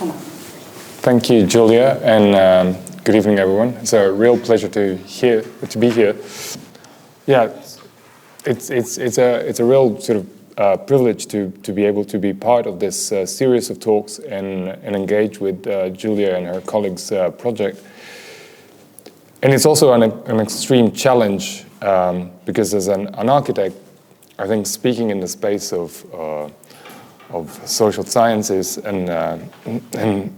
Tomà. Thank you, Julia, and good evening, everyone. It's a real pleasure to be here. Yeah, it's a real sort of privilege to be able to be part of this series of talks and engage with Julia and her colleagues' project. And it's also an extreme challenge because as an architect, I think speaking in the space of social sciences and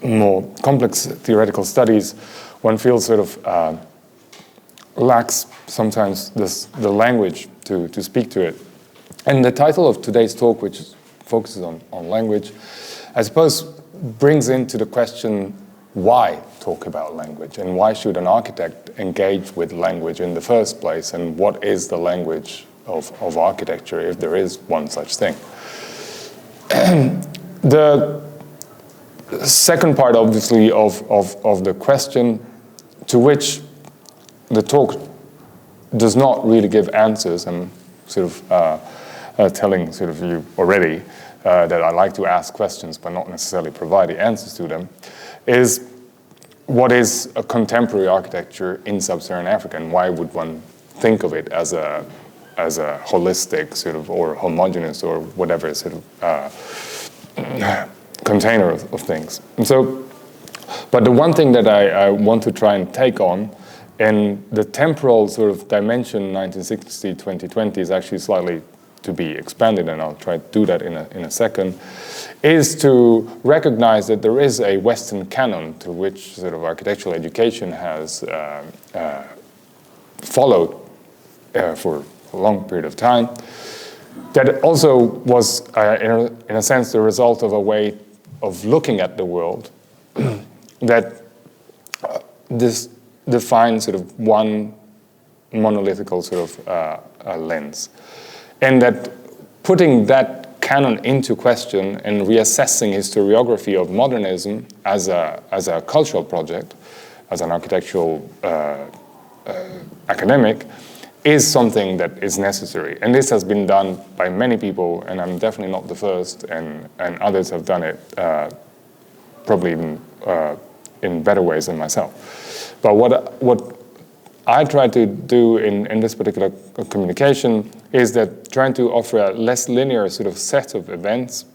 more complex theoretical studies, one feels sort of lacks sometimes the language to speak to it. And the title of today's talk, which focuses on language, I suppose brings into the question, why talk about language? And why should an architect engage with language in the first place? And what is the language of architecture, if there is one such thing? The second part, obviously, of the question, to which the talk does not really give answers. I'm sort of telling sort of you already that I like to ask questions but not necessarily provide the answers to them, is what is a contemporary architecture in Sub-Saharan Africa, and why would one think of it as a holistic sort of, or homogeneous, or whatever sort of container of things. And so, but the one thing that I want to try and take on, and the temporal sort of dimension 1960-2020 is actually slightly to be expanded, and I'll try to do that in a second, is to recognize that there is a Western canon to which sort of architectural education has followed for a long period of time, that also was, in a sense, the result of a way of looking at the world that this defines sort of one monolithical sort of lens. And that putting that canon into question and reassessing historiography of modernism as a cultural project, as an architectural academic, is something that is necessary. And this has been done by many people, and I'm definitely not the first, and others have done it probably even in better ways than myself. But what I try to do in this particular communication is that trying to offer a less linear sort of set of events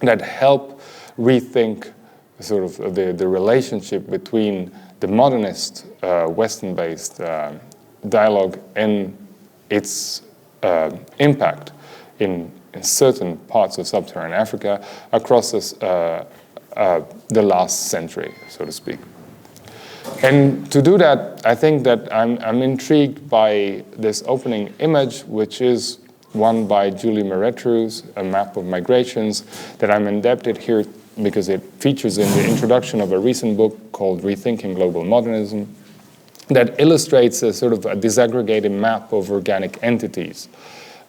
that help rethink sort of the relationship between the modernist Western-based dialogue and its impact in certain parts of Sub-Saharan Africa across the last century, so to speak. And to do that, I think that I'm intrigued by this opening image, which is one by Julie Meretru's, a map of migrations, that I'm indebted here because it features in the introduction of a recent book called Rethinking Global Modernism, that illustrates a sort of a disaggregated map of organic entities,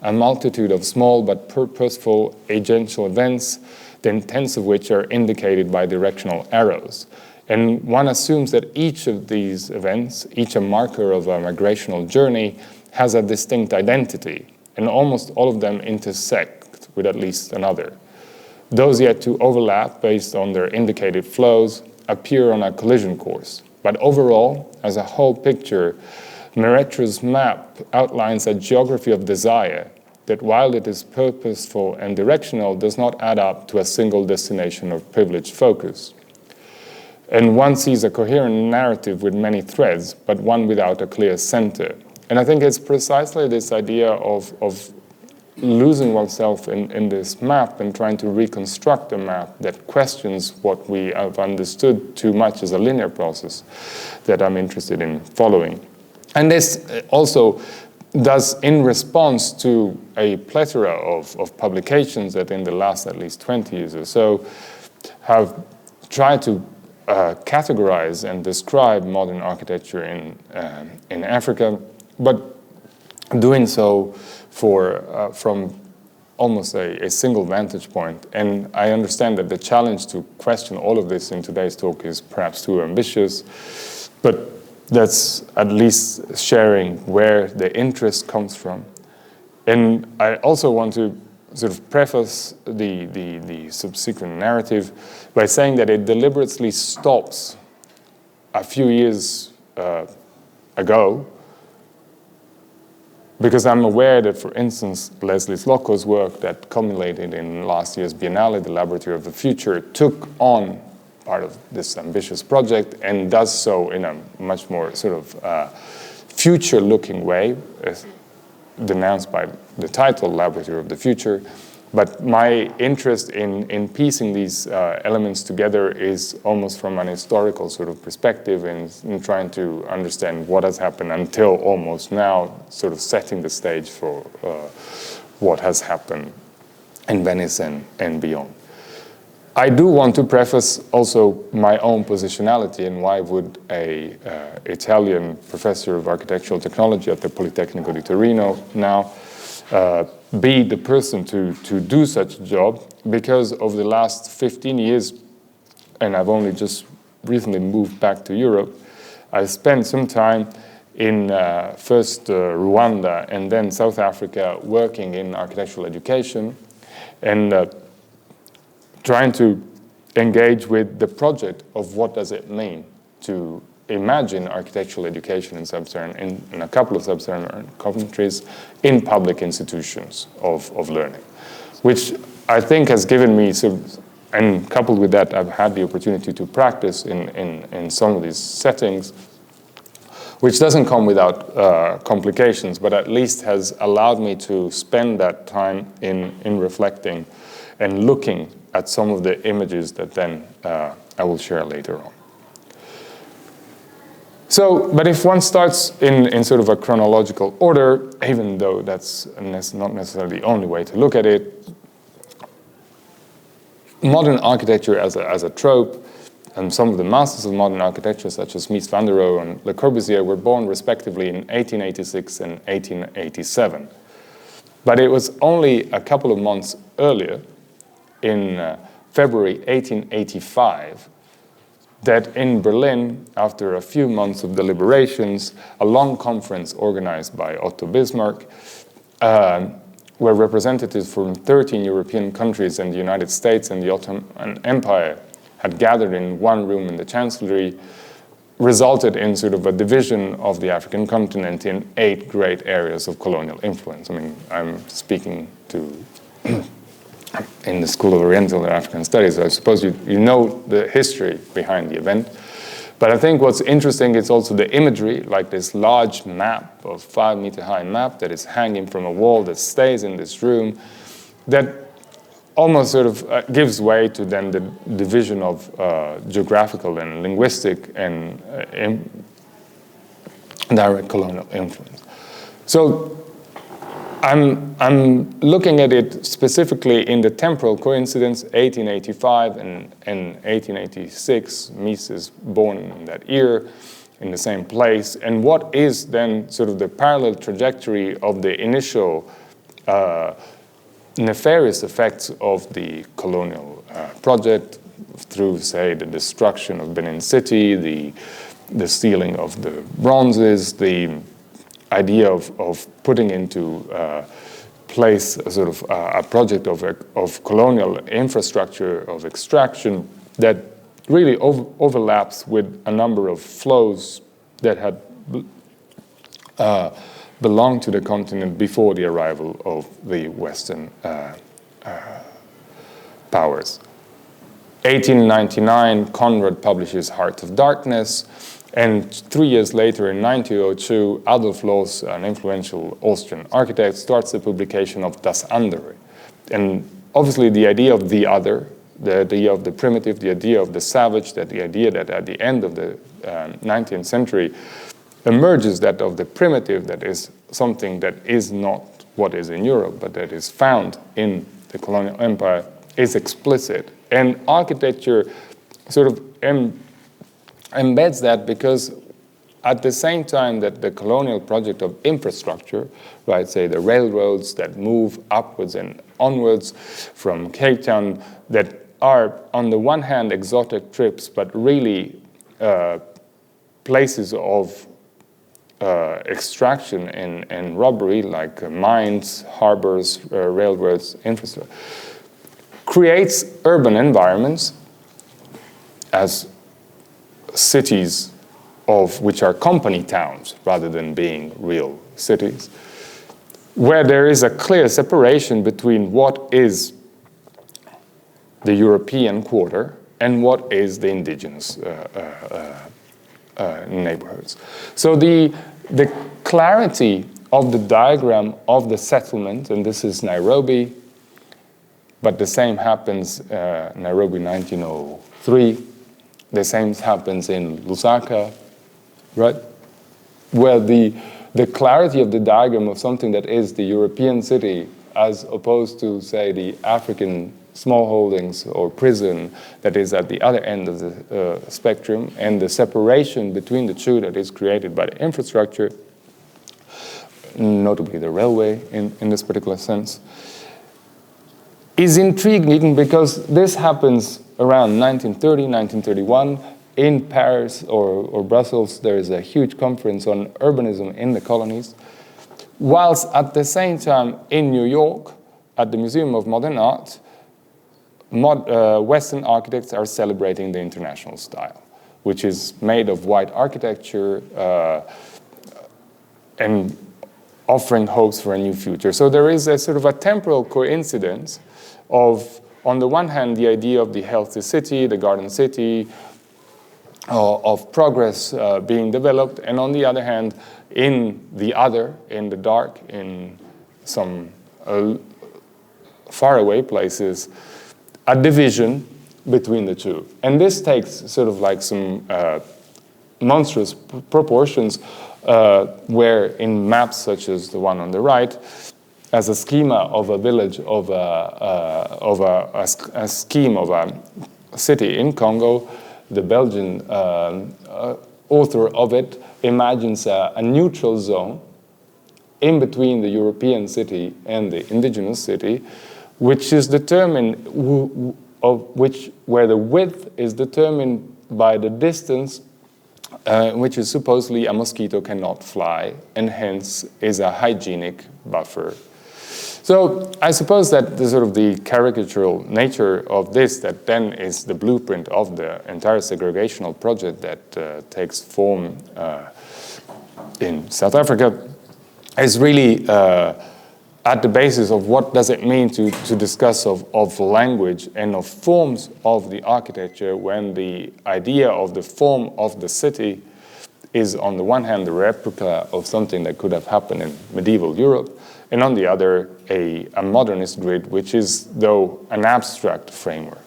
a multitude of small but purposeful agential events, the intents of which are indicated by directional arrows. And one assumes that each of these events, each a marker of a migrational journey, has a distinct identity, and almost all of them intersect with at least another. Those yet to overlap based on their indicated flows appear on a collision course. But overall, as a whole picture, Meretru's map outlines a geography of desire that, while it is purposeful and directional, does not add up to a single destination of privileged focus. And one sees a coherent narrative with many threads, but one without a clear center. And I think it's precisely this idea of losing oneself in this map and trying to reconstruct a map that questions what we have understood too much as a linear process that I'm interested in following. And this also does in response to a plethora of publications that in the last at least 20 years or so have tried to categorize and describe modern architecture in Africa, but doing so from almost a single vantage point. And I understand that the challenge to question all of this in today's talk is perhaps too ambitious, but that's at least sharing where the interest comes from. And I also want to sort of preface the subsequent narrative by saying that it deliberately stops a few years ago, because I'm aware that, for instance, Leslie Slocco's work that culminated in last year's Biennale, the Laboratory of the Future, took on part of this ambitious project and does so in a much more sort of future-looking way, as denounced by the title, Laboratory of the Future. But my interest in piecing these elements together is almost from an historical sort of perspective, in trying to understand what has happened until almost now, sort of setting the stage for what has happened in Venice and beyond. I do want to preface also my own positionality, and why would a Italian professor of architectural technology at the Politecnico di Torino now be the person to do such a job, because over the last 15 years, and I've only just recently moved back to Europe, I spent some time in first Rwanda and then South Africa working in architectural education, and trying to engage with the project of what does it mean to imagine architectural education in a couple of sub-Saharan countries in public institutions of learning, which I think has given me and coupled with that, I've had the opportunity to practice in some of these settings, which doesn't come without complications, but at least has allowed me to spend that time in reflecting and looking at some of the images that then I will share later on. So, but if one starts in sort of a chronological order, even though that's not necessarily the only way to look at it, modern architecture as a trope, and some of the masters of modern architecture, such as Mies van der Rohe and Le Corbusier, were born respectively in 1886 and 1887. But it was only a couple of months earlier, in February 1885, that in Berlin, after a few months of deliberations, a long conference organized by Otto Bismarck, where representatives from 13 European countries and the United States and the Ottoman Empire had gathered in one room in the Chancellery, resulted in sort of a division of the African continent in 8 great areas of colonial influence. I mean, I'm speaking to in the School of Oriental and African Studies. I suppose you know the history behind the event. But I think what's interesting is also the imagery, like this large map, of 5-meter high map that is hanging from a wall that stays in this room, that almost sort of gives way to then the division of geographical and linguistic and direct colonial influence. So I'm looking at it specifically in the temporal coincidence, 1885 and 1886. Mies is born in that year, in the same place. And what is then sort of the parallel trajectory of the initial nefarious effects of the colonial project through, say, the destruction of Benin City, the stealing of the bronzes, the idea of putting into place a sort of a project of colonial infrastructure of extraction that really overlaps with a number of flows that had belonged to the continent before the arrival of the Western powers. 1899, Conrad publishes Heart of Darkness, and 3 years later, in 1902, Adolf Loos, an influential Austrian architect, starts the publication of Das Andere. And obviously the idea of the other, the idea of the primitive, the idea of the savage, the idea that at the end of the 19th century emerges that of the primitive, that is something that is not what is in Europe, but that is found in the colonial empire, is explicit. And architecture sort of embeds that, because at the same time that the colonial project of infrastructure, right, say the railroads that move upwards and onwards from Cape Town, that are on the one hand exotic trips, but really places of extraction and robbery, like mines, harbors, railroads, infrastructure, creates urban environments as cities which are company towns rather than being real cities, where there is a clear separation between what is the European quarter and what is the indigenous neighborhoods. So the clarity of the diagram of the settlement, and this is Nairobi, but the same happens Nairobi 1903, the same happens in Lusaka, right? Where the clarity of the diagram of something that is the European city as opposed to, say, the African small holdings or prison that is at the other end of the spectrum, and the separation between the two that is created by the infrastructure, notably the railway in this particular sense, is intriguing because this happens around 1930, 1931. In Paris or Brussels, there is a huge conference on urbanism in the colonies, whilst at the same time in New York, at the Museum of Modern Art, Western architects are celebrating the international style, which is made of white architecture and offering hopes for a new future. So there is a sort of a temporal coincidence of, on the one hand, the idea of the healthy city, the garden city, of progress being developed, and on the other hand, in the dark, in some faraway places, a division between the two. And this takes sort of like some monstrous proportions where in maps such as the one on the right, as a schema of a village, of a scheme of a city in Congo, the Belgian author of it imagines a neutral zone in between the European city and the indigenous city, which is determined where the width is determined by the distance, which is supposedly a mosquito cannot fly, and hence is a hygienic buffer. So I suppose that the sort of the caricatural nature of this, that then is the blueprint of the entire segregational project that takes form in South Africa, is really at the basis of what does it mean to discuss of language and of forms of the architecture, when the idea of the form of the city is on the one hand the replica of something that could have happened in medieval Europe, and on the other, a modernist grid, which is, though, an abstract framework.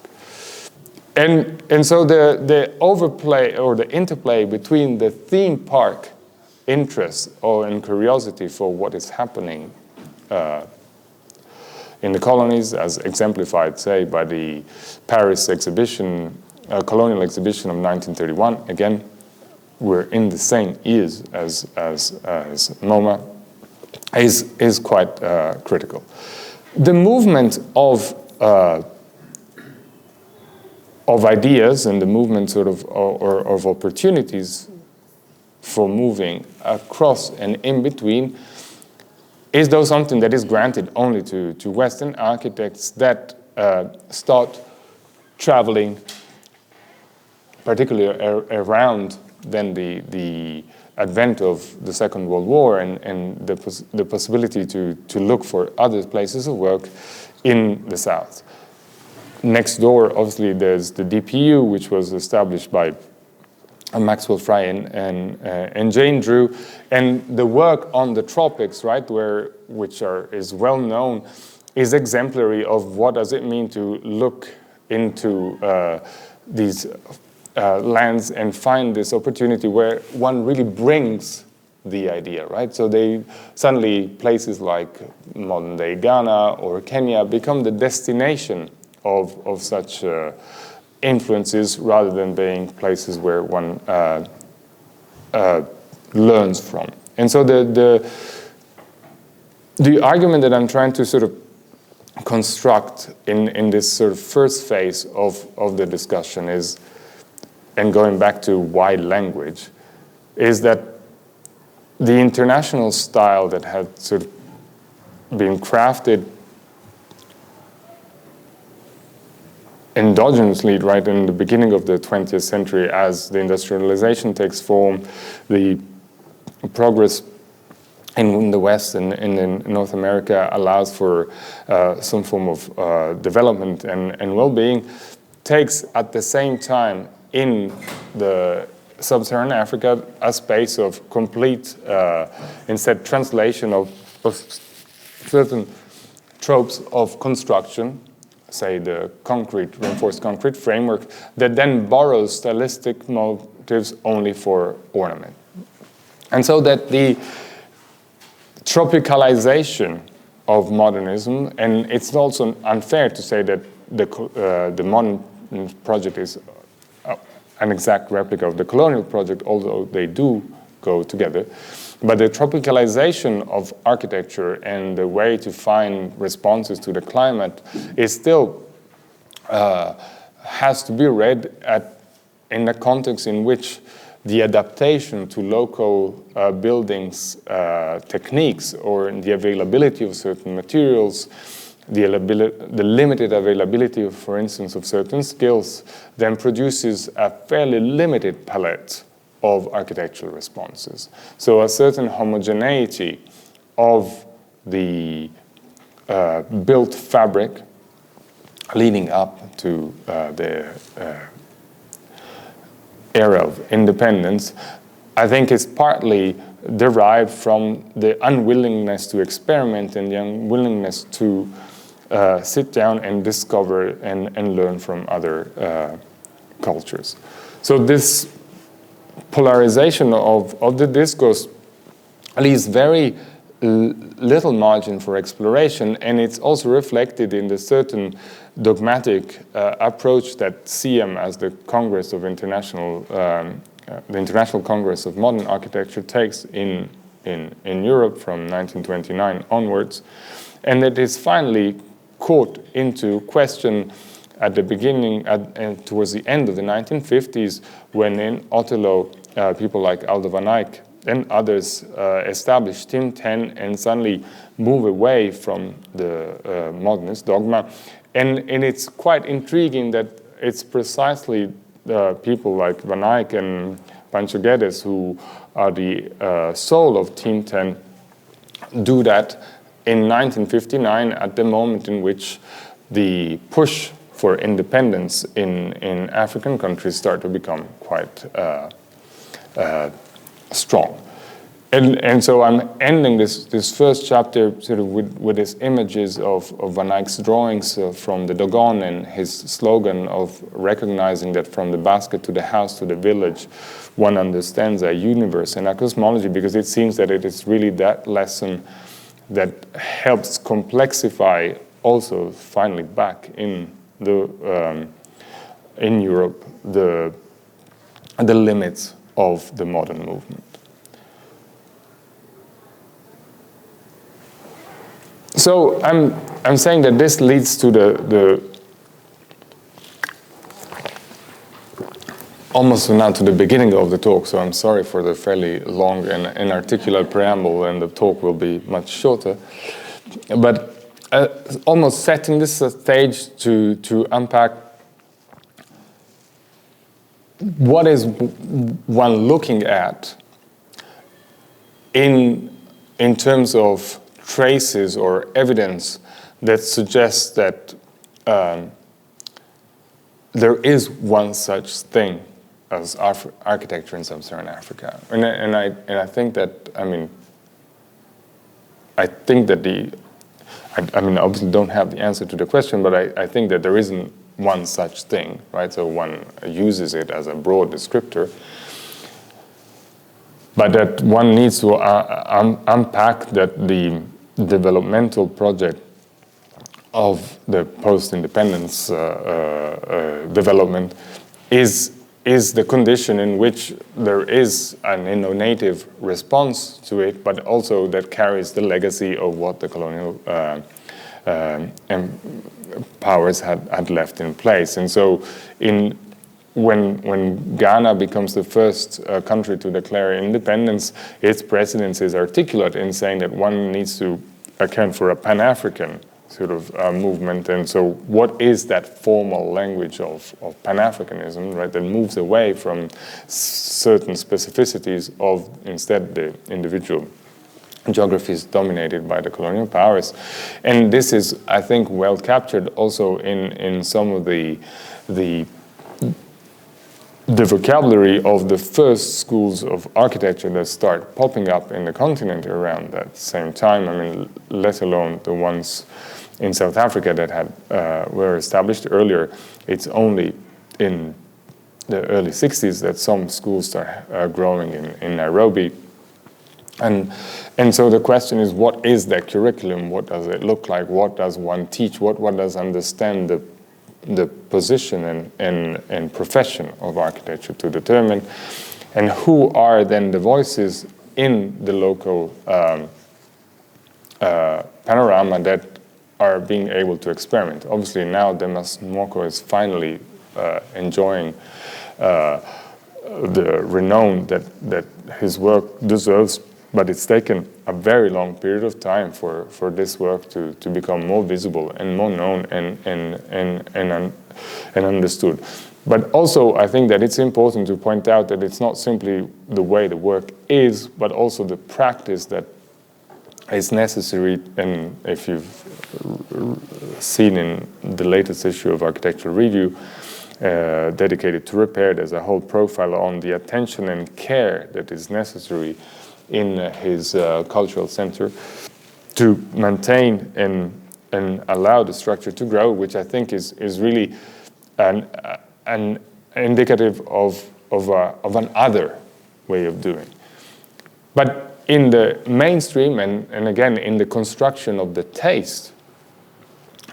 And so the overplay or the interplay between the theme park interest and curiosity for what is happening in the colonies, as exemplified, say, by the Paris exhibition, colonial exhibition of 1931. Again, we're in the same years as MoMA. Is quite critical. The movement of ideas and the movement sort of of opportunities for moving across and in between is, though, something that is granted only to Western architects that start traveling, particularly around then the advent of the Second World War and the possibility to look for other places of work in the South. Next door, obviously, there's the DPU, which was established by Maxwell Fry and Jane Drew, and the work on the tropics, right, which is well known, is exemplary of what does it mean to look into these lands and find this opportunity where one really brings the idea, right? So suddenly places like modern-day Ghana or Kenya become the destination of such influences, rather than being places where one learns from. And so the argument that I'm trying to sort of construct in this sort of first phase of the discussion is, and going back to why language, is that the international style that had sort of been crafted endogenously right in the beginning of the 20th century as the industrialization takes form, the progress in the West and in North America allows for some form of development and well-being, takes at the same time in the Sub-Saharan Africa a space of complete, instead, translation of certain tropes of construction, say the concrete, reinforced concrete framework, that then borrows stylistic motives only for ornament. And so that the tropicalization of modernism, and it's also unfair to say that the modern project is an exact replica of the colonial project, although they do go together. But the tropicalization of architecture and the way to find responses to the climate is still has to be read in the context in which the adaptation to local buildings techniques or the availability of certain materials, the limited availability, of, for instance, of certain skills, then produces a fairly limited palette of architectural responses. So a certain homogeneity of the built fabric leading up to the era of independence, I think is partly derived from the unwillingness to experiment and the unwillingness to sit down and discover and learn from other cultures. So this polarization of the discourse leaves very little margin for exploration, and it's also reflected in the certain dogmatic approach that CM, as the Congress of International, the International Congress of Modern Architecture, takes in Europe from 1929 onwards, and that is finally caught into question at the beginning and towards the end of the 1950s, when in Otterlo, people like Aldo van Eyck and others establish Team 10 and suddenly move away from the modernist dogma. And it's quite intriguing that it's precisely people like Van Eyck and Pancho Guedes, who are the soul of Team 10, do that in 1959 at the moment in which the push for independence in African countries start to become quite strong. And so I'm ending this first chapter sort of with these images of Van Eyck's drawings from the Dogon and his slogan of recognizing that from the basket to the house to the village, one understands a universe and a cosmology, because it seems that it is really that lesson that helps complexify also finally back in Europe the limits of the modern movement. So I'm saying that this leads to the almost now to the beginning of the talk. So I'm sorry for the fairly long and inarticulate preamble, and the talk will be much shorter. But almost setting this stage to unpack what is one looking at in terms of traces or evidence that suggests that there is one such thing as architecture in Sub-Saharan Africa. And I think that, I think that I obviously don't have the answer to the question, but I think that there isn't one such thing, right? So one uses it as a broad descriptor, but that one needs to unpack that the developmental project of the post-independence development is the condition in which there is an innovative response to it, but also that carries the legacy of what the colonial powers had left in place. And so in when Ghana becomes the first country to declare independence, its president is articulate in saying that one needs to account for a Pan-African sort of movement. And so what is that formal language of Pan-Africanism, right, that moves away from certain specificities of instead the individual geographies dominated by the colonial powers. And this is, I think, well captured also in some of the vocabulary of the first schools of architecture that start popping up in the continent around that same time. I mean, let alone the ones in South Africa that were established earlier. It's only in the early 60s that some schools start growing in Nairobi. And so the question is, what is that curriculum? What does it look like? What does one teach? What does understand the position and profession of architecture to determine? And who are then the voices in the local panorama that are being able to experiment? Obviously now Demas Nwoko is finally enjoying the renown that his work deserves, but it's taken a very long period of time for this work to become more visible and more known and understood. But also, I think that it's important to point out that it's not simply the way the work is, but also the practice that is necessary. And if you've seen in the latest issue of Architectural Review, dedicated to repair, there's a whole profile on the attention and care that is necessary in his cultural center to maintain and allow the structure to grow, which I think is really an indicative of an other way of doing. But in the mainstream and again in the construction of the taste,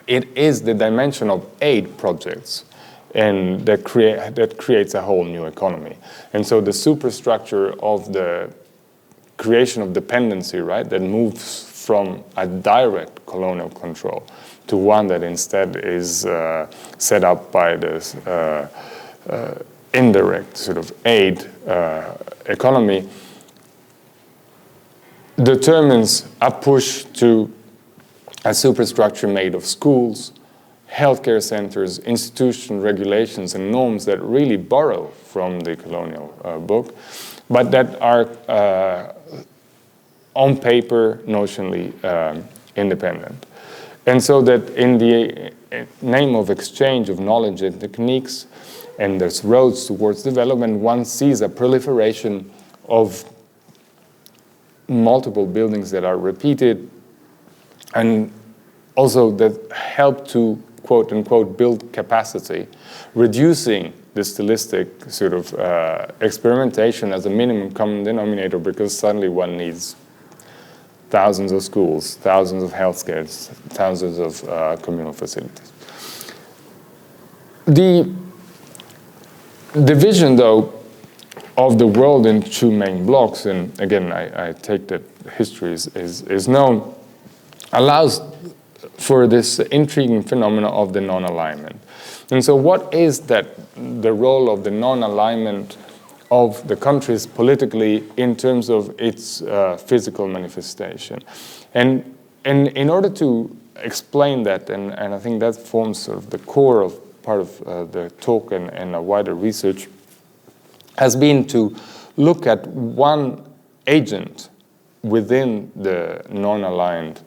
it is the dimension of aid projects and that creates a whole new economy. And so the superstructure of the creation of dependency, right, that moves from a direct colonial control to one that instead is set up by this indirect sort of aid economy, determines a push to a superstructure made of schools, healthcare centers, institution regulations and norms that really borrow from the colonial book, but that are on paper notionally independent. And so that in the name of exchange of knowledge and techniques, and there's roads towards development, one sees a proliferation of multiple buildings that are repeated and also that help to, quote unquote, build capacity, reducing the stylistic sort of experimentation as a minimum common denominator, because suddenly one needs thousands of schools, thousands of healthcare, thousands of communal facilities. The division, though, of the world in two main blocks, and again, I take that history is known, allows for this intriguing phenomena of the non-alignment. And so what is the role of the non-alignment of the countries politically in terms of its physical manifestation? And in order to explain that, and I think that forms sort of the core of part of the talk and a wider research, has been to look at one agent within the non-aligned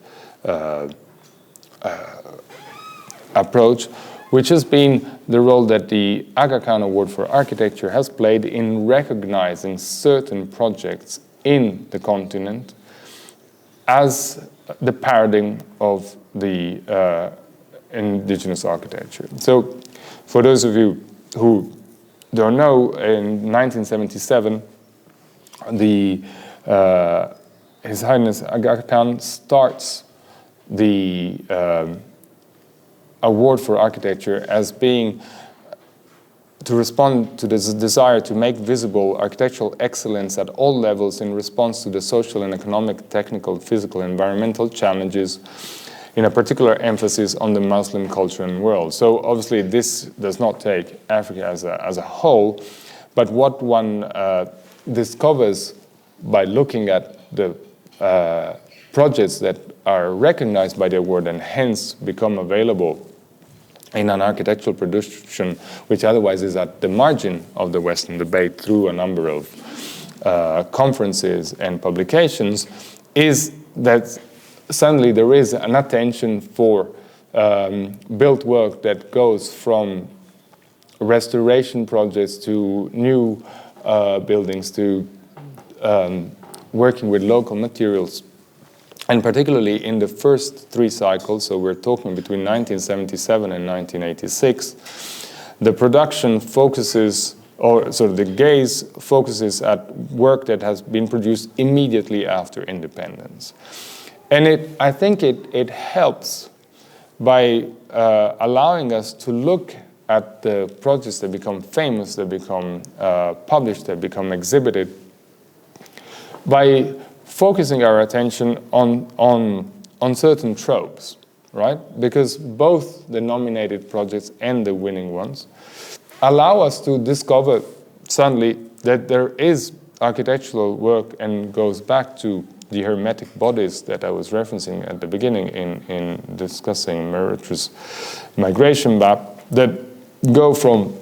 approach, which has been the role that the Aga Khan Award for Architecture has played in recognizing certain projects in the continent as the paradigm of the indigenous architecture. So for those of you who don't know, in 1977, His Highness Aga Khan starts the award for architecture as being to respond to this desire to make visible architectural excellence at all levels in response to the social and economic, technical, physical, environmental challenges in a particular emphasis on the Muslim culture and world. So obviously this does not take Africa as a whole, but what one discovers by looking at the projects that are recognized by the award and hence become available in an architectural production, which otherwise is at the margin of the Western debate through a number of conferences and publications, is that suddenly there is an attention for built work that goes from restoration projects to new buildings to working with local materials. And particularly in the first three cycles, so we're talking between 1977 and 1986, the production focuses, or sort of the gaze focuses at work that has been produced immediately after independence. And I think it helps by allowing us to look at the projects that become famous, that become published, that become exhibited, by focusing our attention on certain tropes, right? Because both the nominated projects and the winning ones allow us to discover suddenly that there is architectural work, and goes back to the hermetic bodies that I was referencing at the beginning in discussing Meritr's migration map, that go from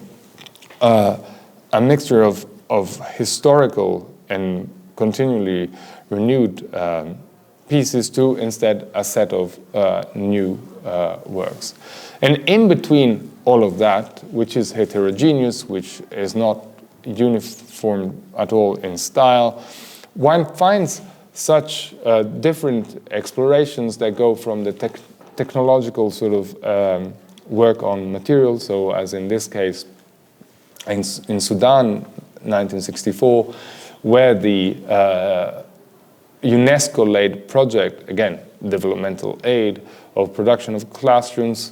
a mixture of historical and continually renewed pieces to instead a set of new works. And in between all of that, which is heterogeneous, which is not uniform at all in style, one finds such different explorations that go from the technological sort of work on materials, so as in this case in Sudan, 1964, where the UNESCO-led project, again, developmental aid of production of classrooms,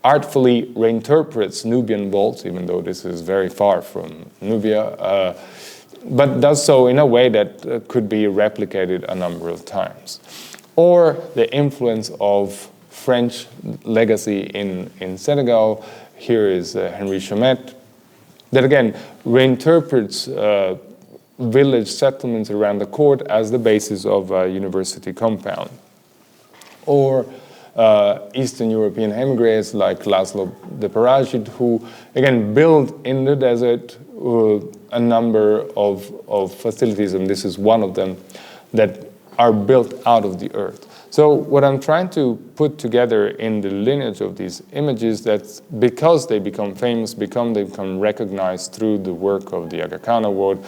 artfully reinterprets Nubian vaults, even though this is very far from Nubia, but does so in a way that could be replicated a number of times. Or the influence of French legacy in Senegal. Here is Henri Chamet, that again reinterprets village settlements around the court as the basis of a university compound. Or Eastern European emigres like Laszlo de Parajid, who again build in the desert a number of facilities, and this is one of them, that are built out of the earth. So what I'm trying to put together in the lineage of these images, that because they become famous, they become recognized through the work of the Aga Khan Award,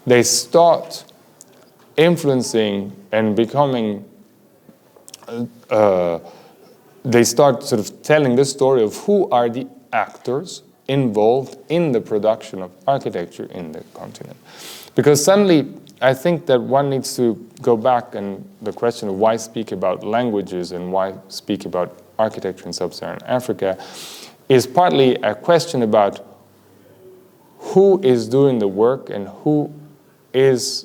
they start influencing and becoming, they start sort of telling the story of who are the actors involved in the production of architecture in the continent. Because suddenly, I think that one needs to go back, and the question of why speak about languages and why speak about architecture in Sub-Saharan Africa is partly a question about who is doing the work and what is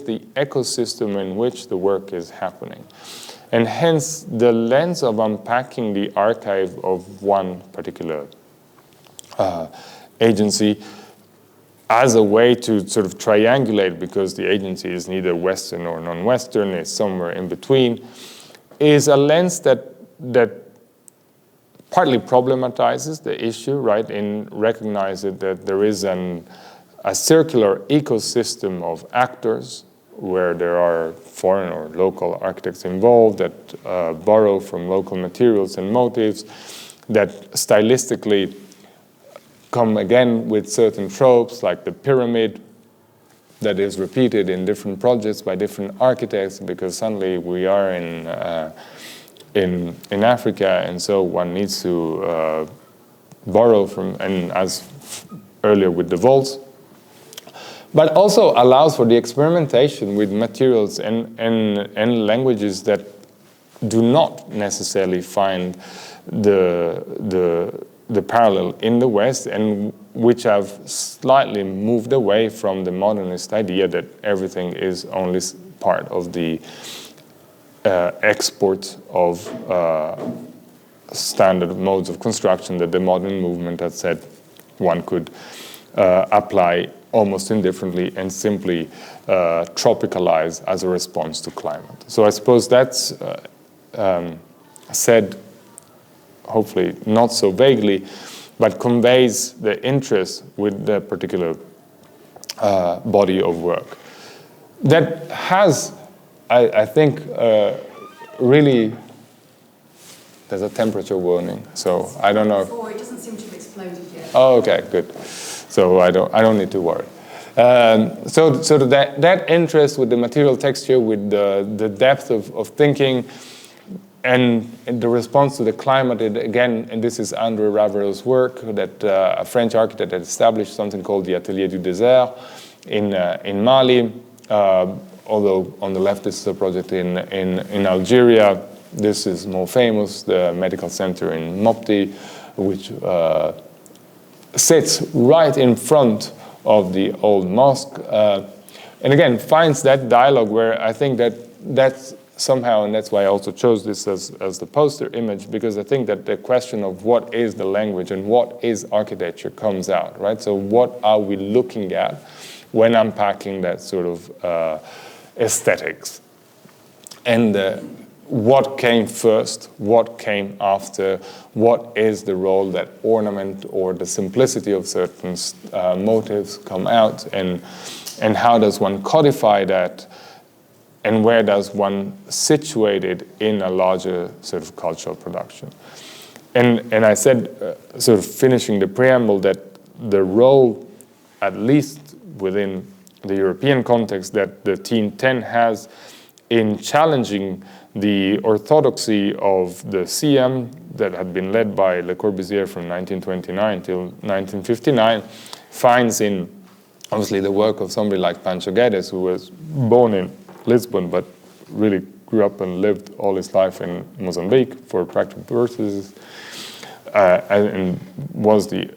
the ecosystem in which the work is happening. And hence, the lens of unpacking the archive of one particular agency as a way to sort of triangulate, because the agency is neither Western or non-Western, it's somewhere in between, is a lens that partly problematizes the issue, right, in recognizing that there is a circular ecosystem of actors where there are foreign or local architects involved that borrow from local materials and motifs, that stylistically come again with certain tropes, like the pyramid that is repeated in different projects by different architects, because suddenly we are in Africa, and so one needs to borrow from, and as earlier with the vaults, but also allows for the experimentation with materials and languages that do not necessarily find the parallel in the West, and which have slightly moved away from the modernist idea that everything is only part of the export of standard modes of construction that the modern movement has said one could apply almost indifferently and simply tropicalize as a response to climate. So I suppose that's said, hopefully not so vaguely, but conveys the interest with the particular body of work. That has, I think, really, there's a temperature warning, so I don't know. Oh, it doesn't seem to have exploded yet. Oh, okay, good. So I don't need to worry. So that interest with the material texture, with the depth of thinking, and the response to the climate, again, and this is André Raverel's work, that a French architect had established something called the Atelier du Désert in Mali. Although on the left, this is a project in Algeria. This is more famous, the medical center in Mopti, which sits right in front of the old mosque. And again, finds that dialogue where I think that's somehow, and that's why I also chose this as the poster image, because I think that the question of what is the language and what is architecture comes out, right? So what are we looking at when unpacking that sort of aesthetics? And what came first, what came after, what is the role that ornament or the simplicity of certain motives come out, and how does one codify that, and where does one situate it in a larger sort of cultural production? And I said, sort of finishing the preamble, that the role, at least within the European context, that the Team 10 has in challenging the orthodoxy of the CM that had been led by Le Corbusier from 1929 till 1959, finds in, obviously, the work of somebody like Pancho Guedes, who was born in Lisbon, but really grew up and lived all his life in Mozambique for practical purposes, and was the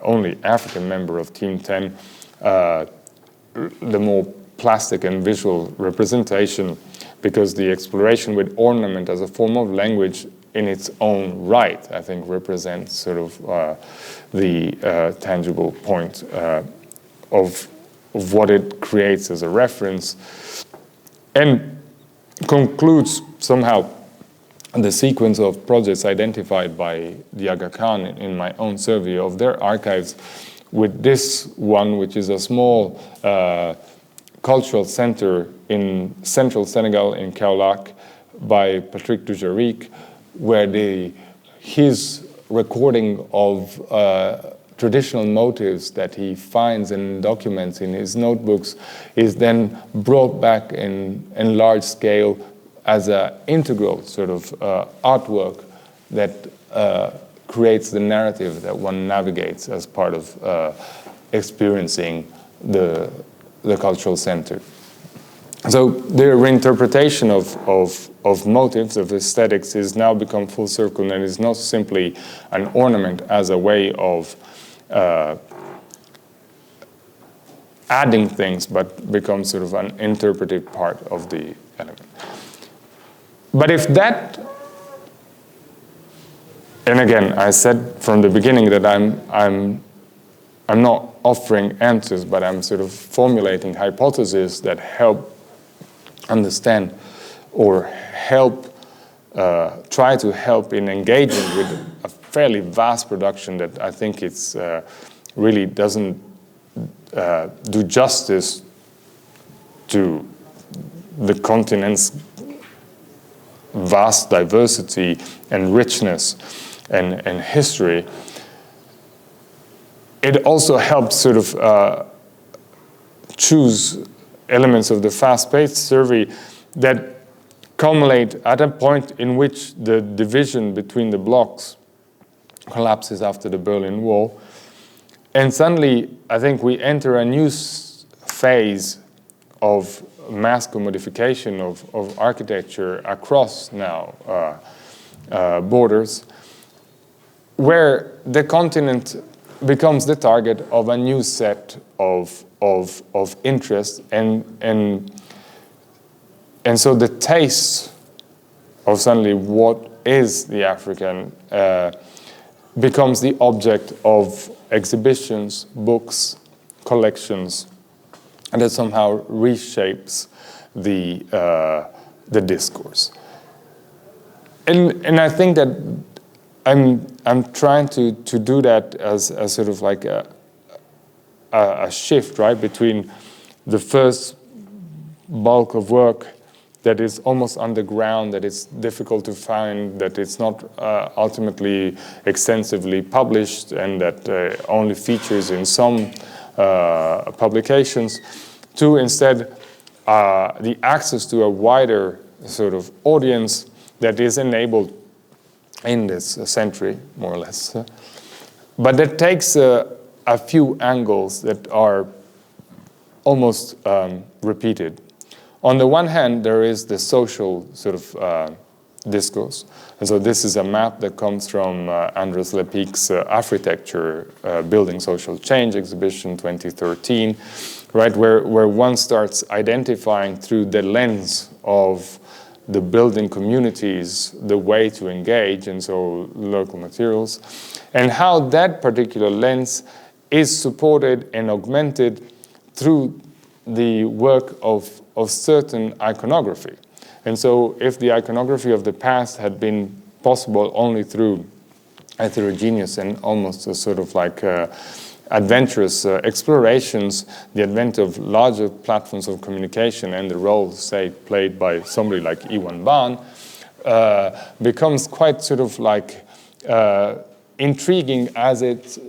only African member of Team 10, the more plastic and visual representation, because the exploration with ornament as a form of language in its own right, I think, represents sort of the tangible point of what it creates as a reference, and concludes somehow the sequence of projects identified by the Aga Khan in my own survey of their archives with this one, which is a small cultural center in central Senegal, in Kaolack, by Patrick Dujaric, where his recording of traditional motifs that he finds and documents in his notebooks is then brought back in large scale as an integral sort of artwork that creates the narrative that one navigates as part of experiencing the cultural center. So the reinterpretation of motives, of aesthetics, is now become full circle, and is not simply an ornament as a way of adding things, but becomes sort of an interpretive part of the element. But if that, and again, I said from the beginning that I'm not offering answers, but I'm sort of formulating hypotheses that help understand or help, try to help in engaging with a fairly vast production that I think it's really doesn't do justice to the continent's vast diversity and richness and history. It also helps sort of choose elements of the fast-paced survey that culminate at a point in which the division between the blocks collapses after the Berlin Wall. And suddenly, I think we enter a new phase of mass commodification of architecture across now borders, where the continent becomes the target of a new set of interest, and so the tastes suddenly what is the African becomes the object of exhibitions, books, collections, and that somehow reshapes the discourse. And I think that I'm trying to do that as sort of like a shift, right, between the first bulk of work that is almost underground, that it's difficult to find, that it's not ultimately extensively published, and that only features in some publications, to instead the access to a wider sort of audience that is enabled in this century, more or less. But that takes a few angles that are almost repeated. On the one hand, there is the social sort of discourse. And so this is a map that comes from Andres Lepique's Architecture, Building Social Change exhibition 2013, right, where one starts identifying through the lens of the building communities the way to engage, and so local materials, and how that particular lens is supported and augmented through the work of certain iconography. And so if the iconography of the past had been possible only through heterogeneous and almost a sort of like adventurous explorations, the advent of larger platforms of communication and the role, say, played by somebody like Iwan Ban, becomes quite sort of like intriguing, as it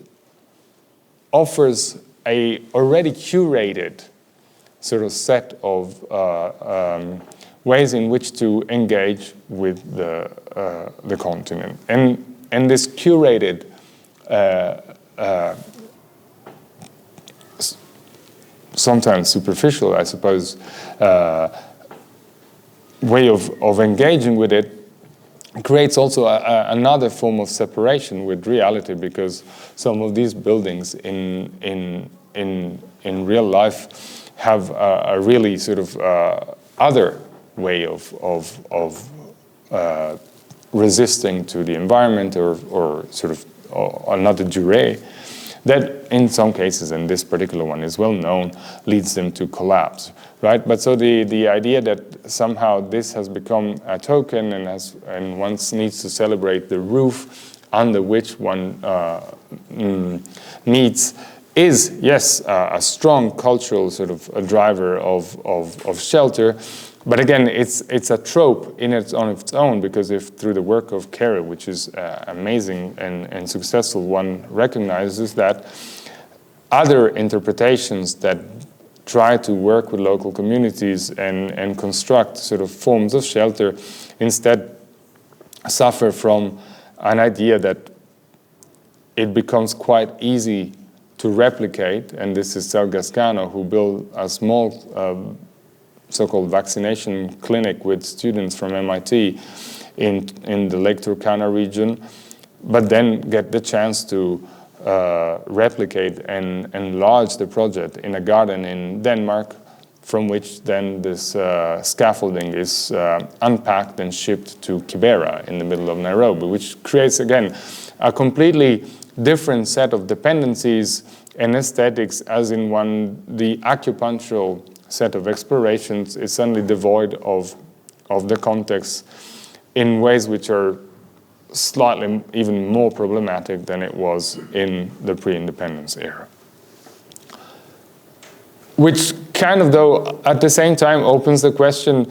offers a already curated sort of set of ways in which to engage with the continent. And this curated sometimes superficial, I suppose, way of engaging with it creates also another form of separation with reality, because some of these buildings in real life have a really sort of other way of resisting to the environment, or sort of another durée that in some cases, and this particular one is well known, leads them to collapse, right? But so the idea that somehow this has become a token and one needs to celebrate the roof under which one meets is, yes, a strong cultural sort of a driver of shelter. But again, it's a trope on its own, because if through the work of Kere, which is amazing and successful, one recognizes that other interpretations that try to work with local communities and construct sort of forms of shelter instead suffer from an idea that it becomes quite easy to replicate. And this is Sel Gascano, who built a small so-called vaccination clinic with students from MIT in the Lake Turkana region, but then get the chance to replicate and enlarge the project in a garden in Denmark, from which then this scaffolding is unpacked and shipped to Kibera in the middle of Nairobi, which creates, again, a completely different set of dependencies and aesthetics, as in the acupunctural set of explorations is suddenly devoid of the context in ways which are slightly even more problematic than it was in the pre-independence era. Which kind of, though, at the same time opens the question,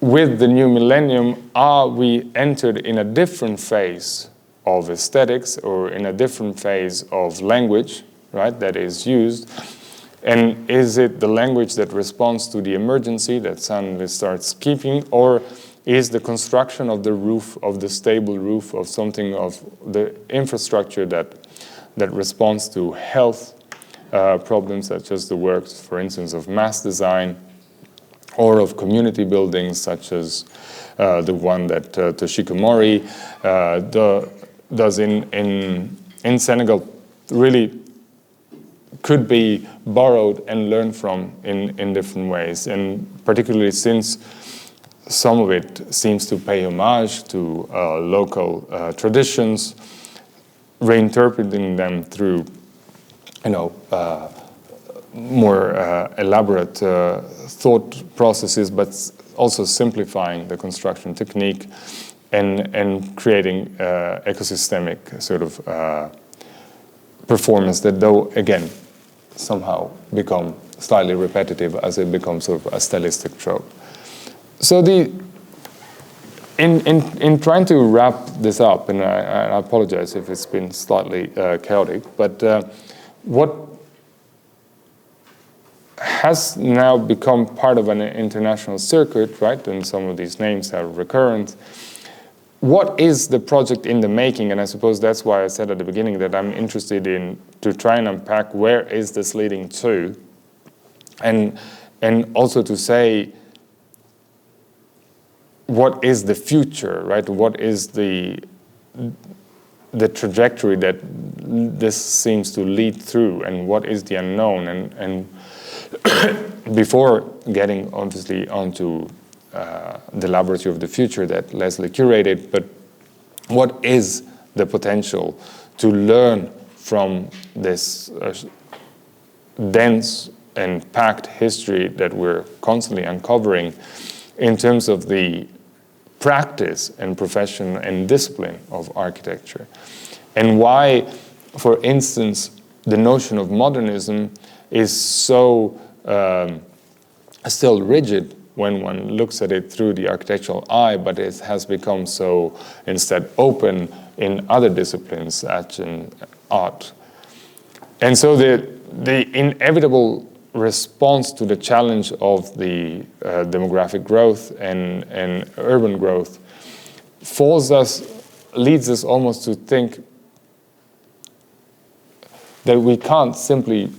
with the new millennium, are we entered in a different phase of aesthetics, or in a different phase of language, right, that is used? And is it the language that responds to the emergency that suddenly starts keeping, or is the construction of the roof, of the stable roof, of something of the infrastructure that responds to health problems, such as the works, for instance, of mass design, or of community buildings, such as the one that Toshiko Mori does in Senegal, really could be borrowed and learned from in different ways. And particularly since some of it seems to pay homage to local traditions, reinterpreting them through, more elaborate thought processes, but also simplifying the construction technique and creating ecosystemic sort of performance that, though, again, somehow become slightly repetitive as it becomes sort of a stylistic trope. So in trying to wrap this up, and I apologize if it's been slightly chaotic, but what has now become part of an international circuit, right, and some of these names are recurrent. What is the project in the making? And I suppose that's why I said at the beginning that I'm interested in to try and unpack where is this leading to, and also to say what is the future, right? What is the trajectory that this seems to lead through, and what is the unknown? And before getting obviously onto the laboratory of the future that Leslie curated, but what is the potential to learn from this dense and packed history that we're constantly uncovering in terms of the practice and profession and discipline of architecture? And why, for instance, the notion of modernism is so still rigid when one looks at it through the architectural eye, but it has become so instead open in other disciplines, such as art. And so the inevitable response to the challenge of the demographic growth and urban growth leads us almost to think that we can't simply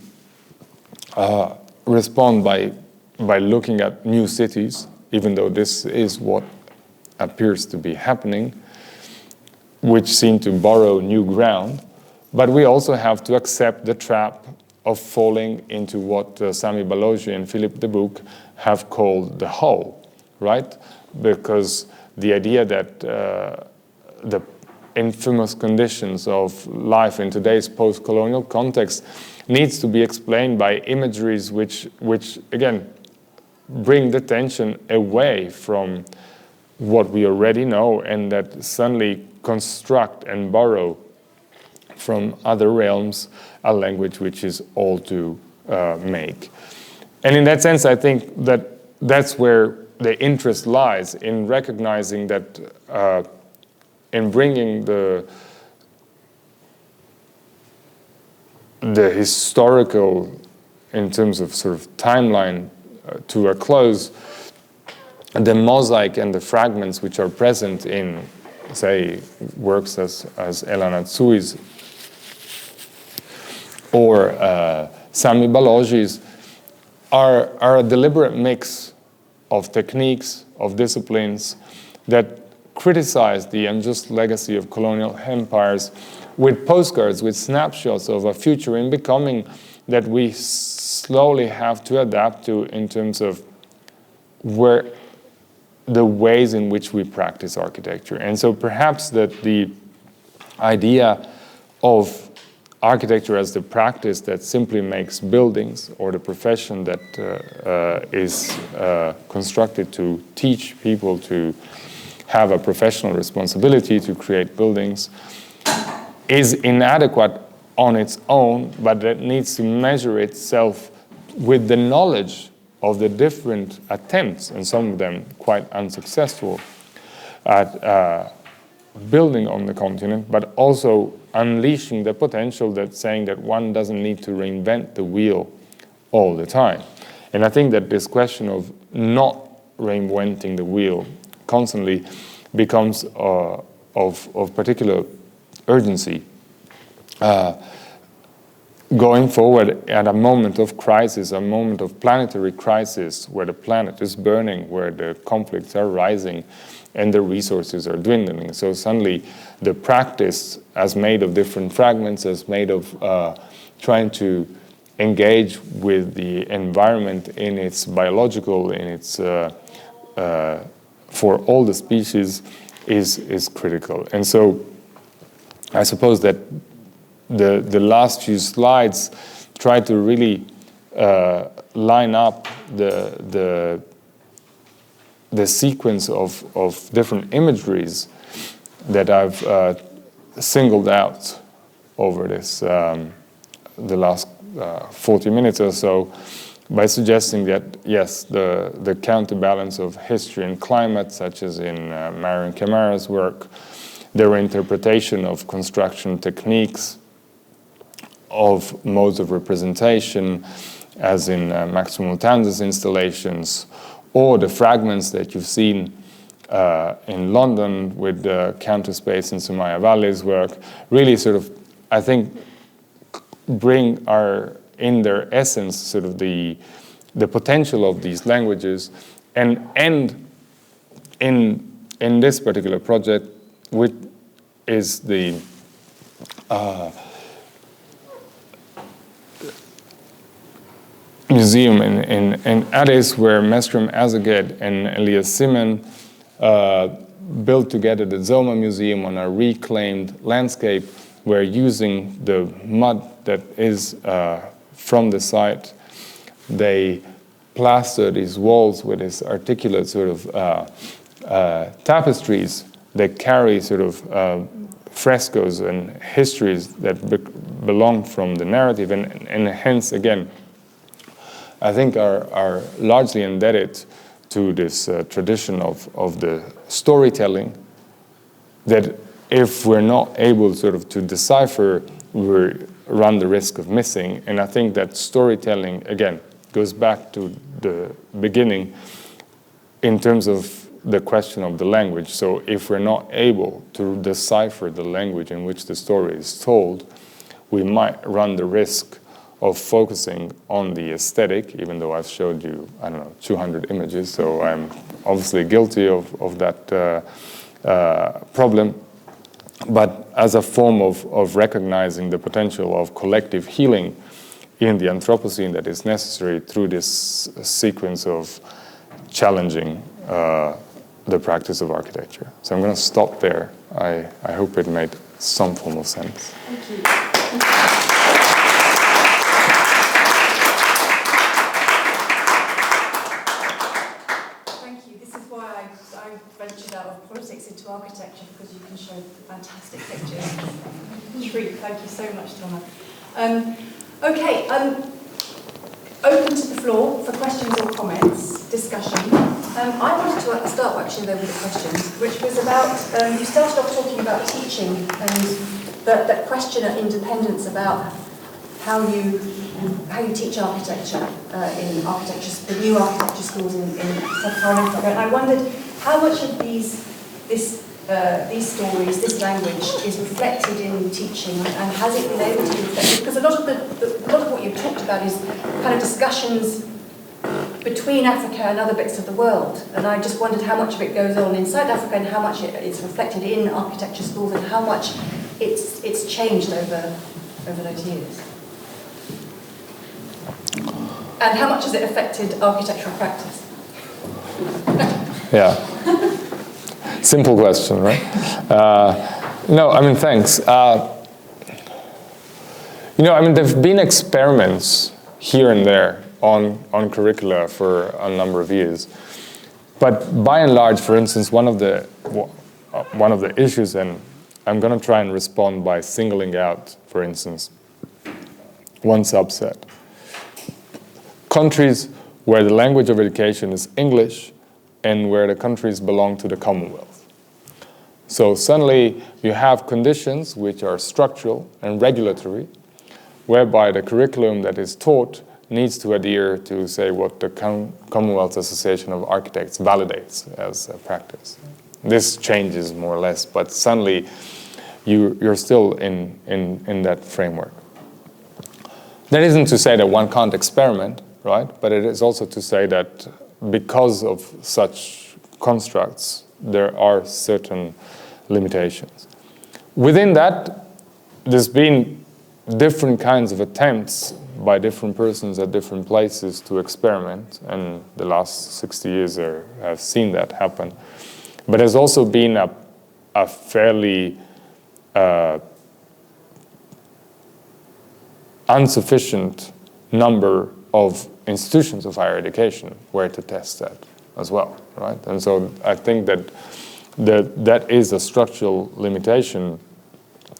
respond by looking at new cities, even though this is what appears to be happening, which seem to borrow new ground. But we also have to accept the trap of falling into what Sami Balogi and Philippe Debouc have called the hole, right? Because the idea that the infamous conditions of life in today's post-colonial context needs to be explained by imageries which again, bring the tension away from what we already know and that suddenly construct and borrow from other realms a language which is all to make. And in that sense, I think that that's where the interest lies, in recognizing that in bringing the historical, in terms of sort of timeline, to a close, the mosaic and the fragments which are present in, say, works as Elena Tsui's or Sami Balogi's are a deliberate mix of techniques, of disciplines that criticize the unjust legacy of colonial empires with postcards, with snapshots of a future in becoming that we slowly have to adapt to in terms of where the ways in which we practice architecture. And so perhaps that the idea of architecture as the practice that simply makes buildings, or the profession that is constructed to teach people to have a professional responsibility to create buildings, is inadequate on its own, but that needs to measure itself with the knowledge of the different attempts, and some of them quite unsuccessful, at building on the continent, but also unleashing the potential that's saying that one doesn't need to reinvent the wheel all the time. And I think that this question of not reinventing the wheel constantly becomes of particular urgency going forward at a moment of crisis, a moment of planetary crisis, where the planet is burning, where the conflicts are rising, and the resources are dwindling. So suddenly the practice, as made of different fragments, as made of trying to engage with the environment in its biological, in its for all the species is critical. And so I suppose that the last few slides try to really line up the sequence of different imageries that I've singled out over this the last 40 minutes or so, by suggesting that, yes, the counterbalance of history and climate, such as in Marion Camara's work, their interpretation of construction techniques, of modes of representation, as in Maximo Tanza's installations, or the fragments that you've seen in London with Counterspace and Sumaya Valley's work, really sort of, I think, bring in their essence sort of the potential of these languages, and end in this particular project, which is the museum in Addis, where Mesrem Azeged and Elias Simen built together the Zoma Museum on a reclaimed landscape, where using the mud that is from the site, they plaster these walls with this articulate sort of tapestries that carry sort of frescoes and histories that belong from the narrative, and hence, again, I think are largely indebted to this tradition of the storytelling that, if we're not able sort of to decipher, we run the risk of missing. And I think that storytelling, again, goes back to the beginning in terms of the question of the language. So if we're not able to decipher the language in which the story is told, we might run the risk of focusing on the aesthetic, even though I've showed you, I don't know, 200 images, so I'm obviously guilty of that problem. But as a form of recognizing the potential of collective healing in the Anthropocene that is necessary through this sequence of challenging the practice of architecture. So I'm going to stop there. I hope it made some form of sense. Thank you. Ventured out of politics into architecture, because you can show fantastic pictures. Thank you so much, Tomà. Okay, open to the floor for questions or comments, discussion. I wanted to start actually though with a question, which was about, you started off talking about teaching and that question of independence, about how you teach architecture in architecture, the new architecture schools in Sub-Saharan Africa. And I wondered how much of these stories, this language, is reflected in teaching, and has it been able to be reflected? Because a lot of what you've talked about is kind of discussions between Africa and other bits of the world, and I just wondered how much of it goes on inside Africa and how much it's reflected in architecture schools, and how much it's changed over those years. And how much has it affected architectural practice? Yeah. Simple question, right? No, I mean, thanks. There've been experiments here and there on curricula for a number of years. But by and large, for instance, one of the issues, and I'm going to try and respond by singling out, for instance, one subset. Countries where the language of education is English and where the countries belong to the Commonwealth. So suddenly you have conditions which are structural and regulatory, whereby the curriculum that is taught needs to adhere to, say, what the Commonwealth Association of Architects validates as a practice. This changes more or less, but suddenly you're still in that framework. That isn't to say that one can't experiment, right? But it is also to say that because of such constructs, there are certain limitations. Within that, there's been different kinds of attempts by different persons at different places to experiment, and the last 60 years have seen that happen. But there's also been a fairly insufficient number of institutions of higher education where to test that as well, right? And so I think that is a structural limitation.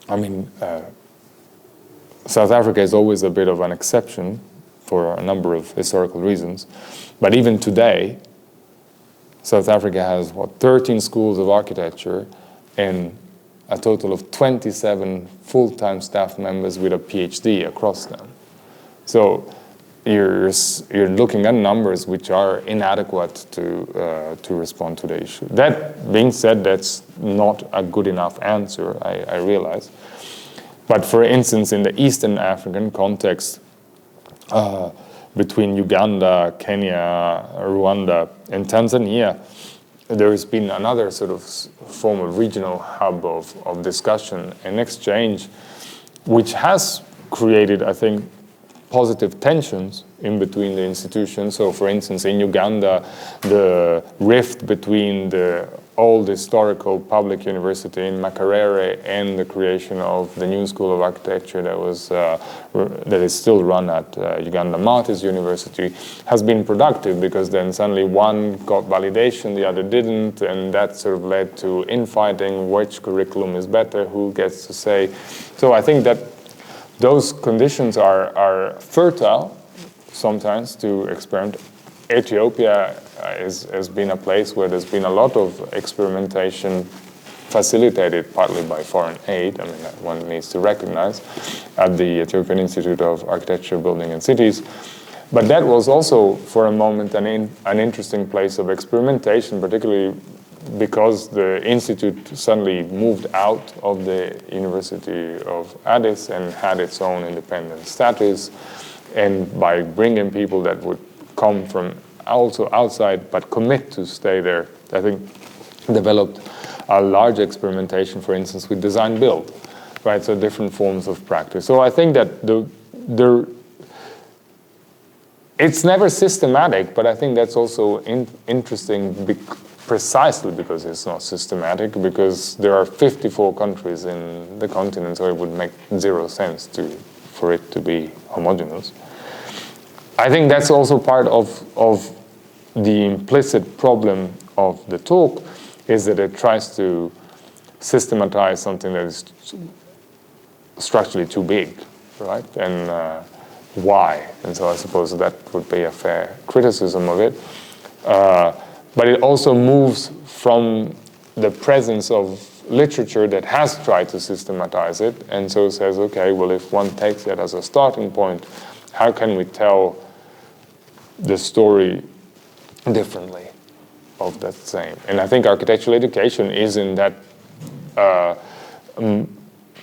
I mean, South Africa is always a bit of an exception for a number of historical reasons. But even today, South Africa has, 13 schools of architecture and a total of 27 full-time staff members with a PhD across them. So you're looking at numbers which are inadequate to respond to the issue. That being said, that's not a good enough answer, I realize. But for instance, in the Eastern African context, between Uganda, Kenya, Rwanda, and Tanzania, there has been another sort of form of regional hub of discussion and exchange, which has created, I think, positive tensions in between the institutions. So for instance, in Uganda, the rift between the old historical public university in Makerere and the creation of the new school of architecture that is still run at Uganda Martyrs University has been productive, because then suddenly one got validation, the other didn't, and that sort of led to infighting, which curriculum is better, who gets to say. So I think that those conditions are fertile sometimes to experiment. Ethiopia has been a place where there's been a lot of experimentation facilitated partly by foreign aid. I mean, that one needs to recognize, at the Ethiopian Institute of Architecture, Building and Cities. But that was also, for a moment, an interesting place of experimentation, particularly because the institute suddenly moved out of the University of Addis and had its own independent status. And by bringing people that would come from also outside but commit to stay there, I think developed a large experimentation, for instance, with design build, right? So different forms of practice. So I think that it's never systematic, but I think that's also interesting precisely because it's not systematic, because there are 54 countries in the continent, so it would make zero sense for it to be homogeneous. I think that's also part of the implicit problem of the talk, is that it tries to systematize something that is structurally too big, right? And why? And so I suppose that would be a fair criticism of it. But it also moves from the presence of literature that has tried to systematize it, and so says, okay, well, if one takes that as a starting point, how can we tell the story differently of that same? And I think architectural education is in that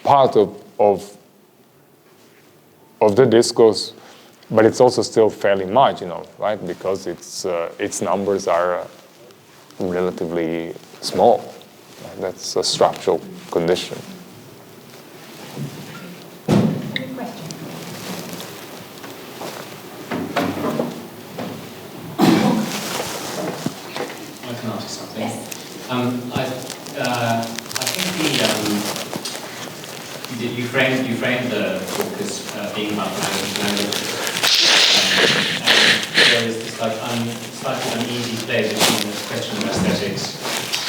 part of the discourse, but it's also still fairly marginal, right? Because its numbers are relatively small. That's a structural condition. Any questions? I can ask something. Yes. I think you framed the talk as being about language. And there is this slightly uneasy place between the question of aesthetics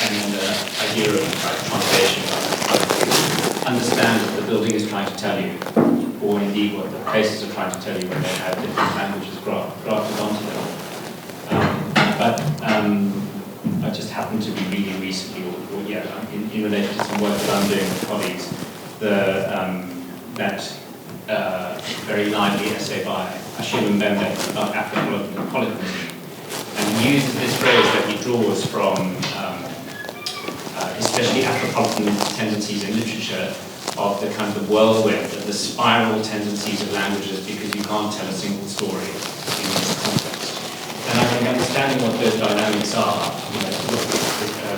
and the idea of translation. Understand what the building is trying to tell you, or indeed what the places are trying to tell you when they have different languages grafted onto them. But I just happened to be reading recently, in relation to some work that I'm doing with colleagues, that very lively essay by Achille Mbembe about Afropolitanism, and he uses this phrase that he draws from especially Afropolitan tendencies in literature, of the kind of whirlwind, of the spiral tendencies of languages, because you can't tell a single story in this context. And I think understanding what those dynamics are,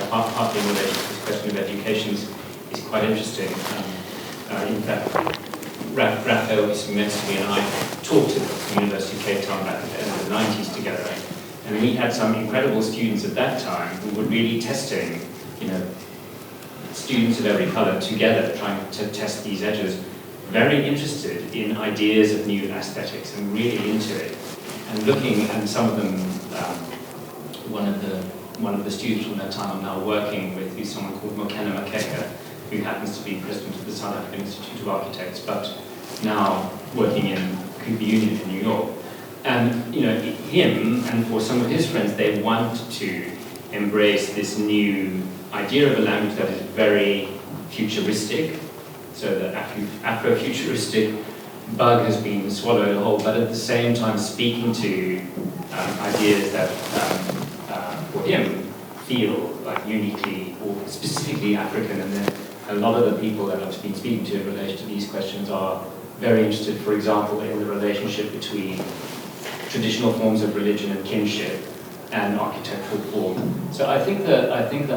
partly related to this question of education, is quite interesting. In fact, Raphael used to mention to me, and I taught at the University of Cape Town back at the end of the 90s together. And we had some incredible students at that time who were really testing, students of every colour together, trying to test these edges, very interested in ideas of new aesthetics and really into it. And looking, and some of them, one of the students from that time I'm now working with is someone called Mokena Makeka, who happens to be president of the South African Institute of Architects, but now working in Cooper Union in New York. And him and for some of his friends, they want to embrace this new idea of a language that is very futuristic. So the Afro-futuristic bug has been swallowed whole, but at the same time speaking to ideas that, for him, feel like uniquely or specifically African. And then a lot of the people that I've been speaking to in relation to these questions are very interested, for example, in the relationship between traditional forms of religion and kinship and architectural form. So I think the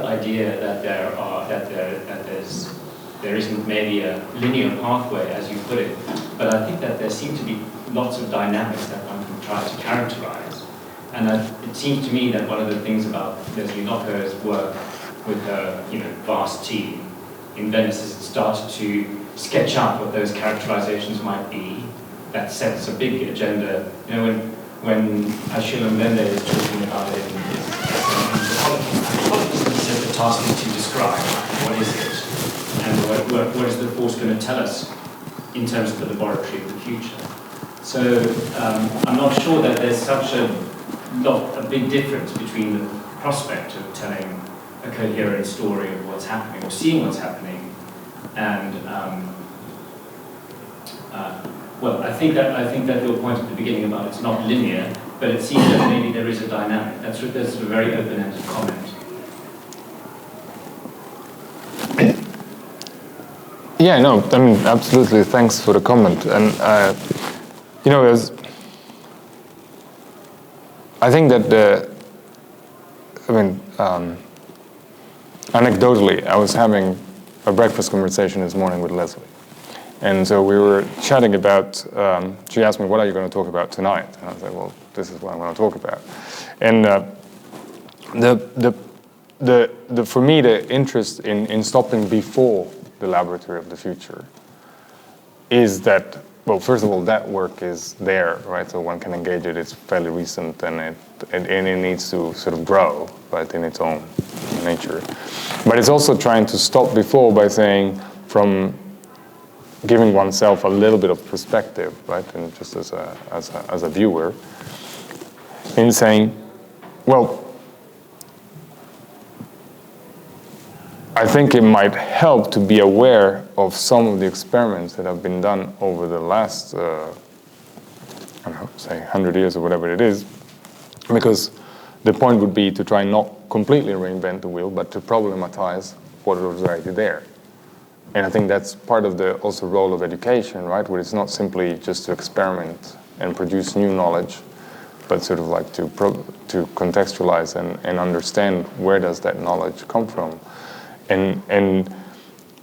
idea that there isn't maybe a linear pathway, as you put it, but I think that there seem to be lots of dynamics that one can try to characterize. And it seems to me that one of the things about Leslie Knocker's work with her vast team in Venice is it started to sketch out what those characterizations might be. That sets a big agenda. When Achille Mbembe is talking about it in his anthropology, he says the task is to describe what is it, and what is the force going to tell us in terms of the laboratory of the future. So I'm not sure that there's such a big difference between the prospect of telling a coherent story of what's happening or seeing what's happening and well, I think that your point at the beginning about it's not linear, but it seems that maybe there is a dynamic. That's a very open-ended comment. Yeah, no, I mean, absolutely. Thanks for the comment. And I think that anecdotally, I was having a breakfast conversation this morning with Leslie. And so we were chatting about, she asked me, what are you going to talk about tonight? And I was like, well, this is what I'm going to talk about. And for me, the interest in stopping before the laboratory of the future is that, well, first of all, that work is there, right? So one can engage it. It's fairly recent, and it needs to sort of grow, right, in its own nature. But it's also trying to stop before by saying, from giving oneself a little bit of perspective, right, and just as a viewer, in saying, well, I think it might help to be aware of some of the experiments that have been done over the last, I don't know, say 100 years or whatever it is, because the point would be to try not completely reinvent the wheel, but to problematize what was already there. And I think that's part of the also role of education, right? Where it's not simply just to experiment and produce new knowledge, but sort of like to contextualize and understand where does that knowledge come from. And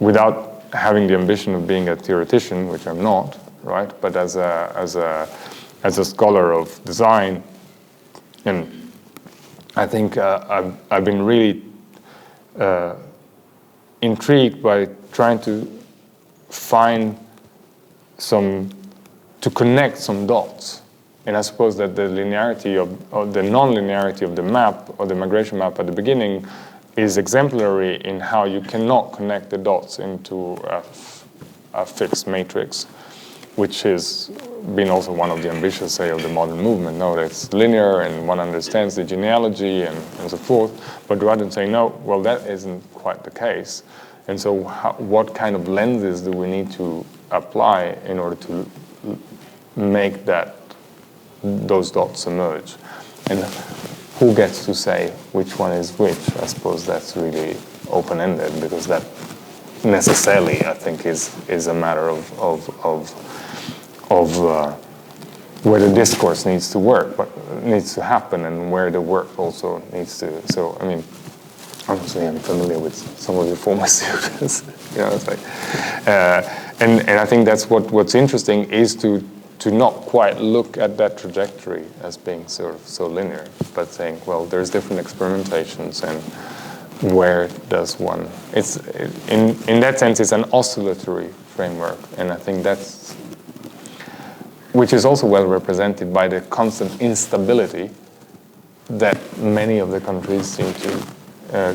without having the ambition of being a theoretician, which I'm not, right? But as a scholar of design, and I think I've been really intrigued by trying to find to connect some dots. And I suppose that the linearity or the non-linearity of the map, or the migration map at the beginning, is exemplary in how you cannot connect the dots into a fixed matrix, which has been also one of the ambitions, say, of the modern movement. No, it's linear and one understands the genealogy and so forth, but rather than saying, no, well, that isn't quite the case. And so what kind of lenses do we need to apply in order to make those dots emerge? And who gets to say which one is which? I suppose that's really open-ended, because that necessarily, I think, is a matter of where the discourse needs to work, but needs to happen, and where the work also needs to. So, I mean, obviously, I'm familiar with some of your former students. You know, it's like, and I think that's what's interesting is to not quite look at that trajectory as being sort of so linear, but saying, well, there's different experimentations, and where does one? It's in that sense, it's an oscillatory framework, and I think that's which is also well represented by the constant instability that many of the countries seem to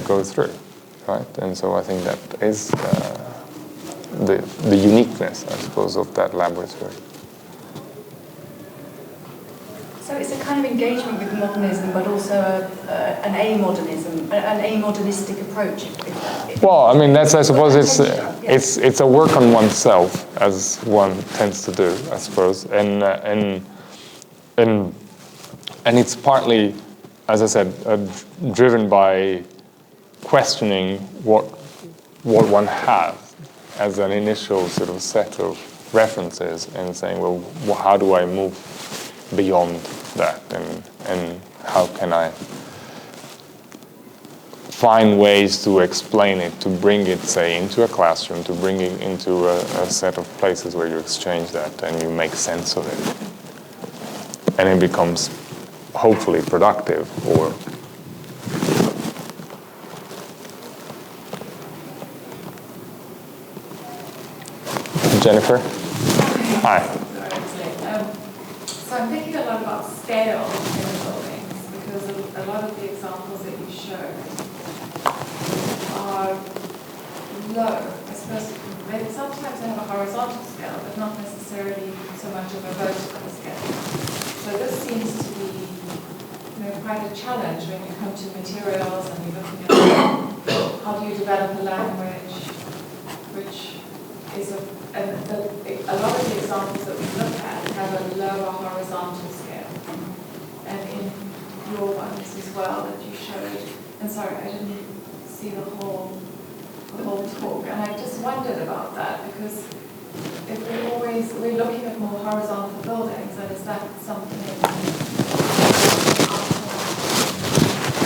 go through, right? And so I think that is the uniqueness, I suppose, of that laboratory. So it's a kind of engagement with modernism, but also an amodernistic approach. Well, I mean, that's, I suppose, it's a work on oneself, as one tends to do, I suppose, and it's partly, as I said, driven by questioning what one has as an initial sort of set of references, and saying, well, how do I move beyond that, and how can I find ways to explain it, to bring it, say, into a classroom, to bring it into a set of places where you exchange that and you make sense of it, and it becomes hopefully productive. Or Jennifer? Hi. So I'm thinking a lot about scale in the buildings, because a lot of the examples that you showed are low. I suppose sometimes they have a horizontal scale, but not necessarily so much of a vertical scale. So this seems to be, quite a challenge when you come to materials and you're looking at how do you develop a language, which is a lot of the examples that we look at have a lower horizontal scale. And in your ones as well that you showed, and sorry, I didn't see the whole talk, and I just wondered about that, because if we're looking at more horizontal buildings, and is that something that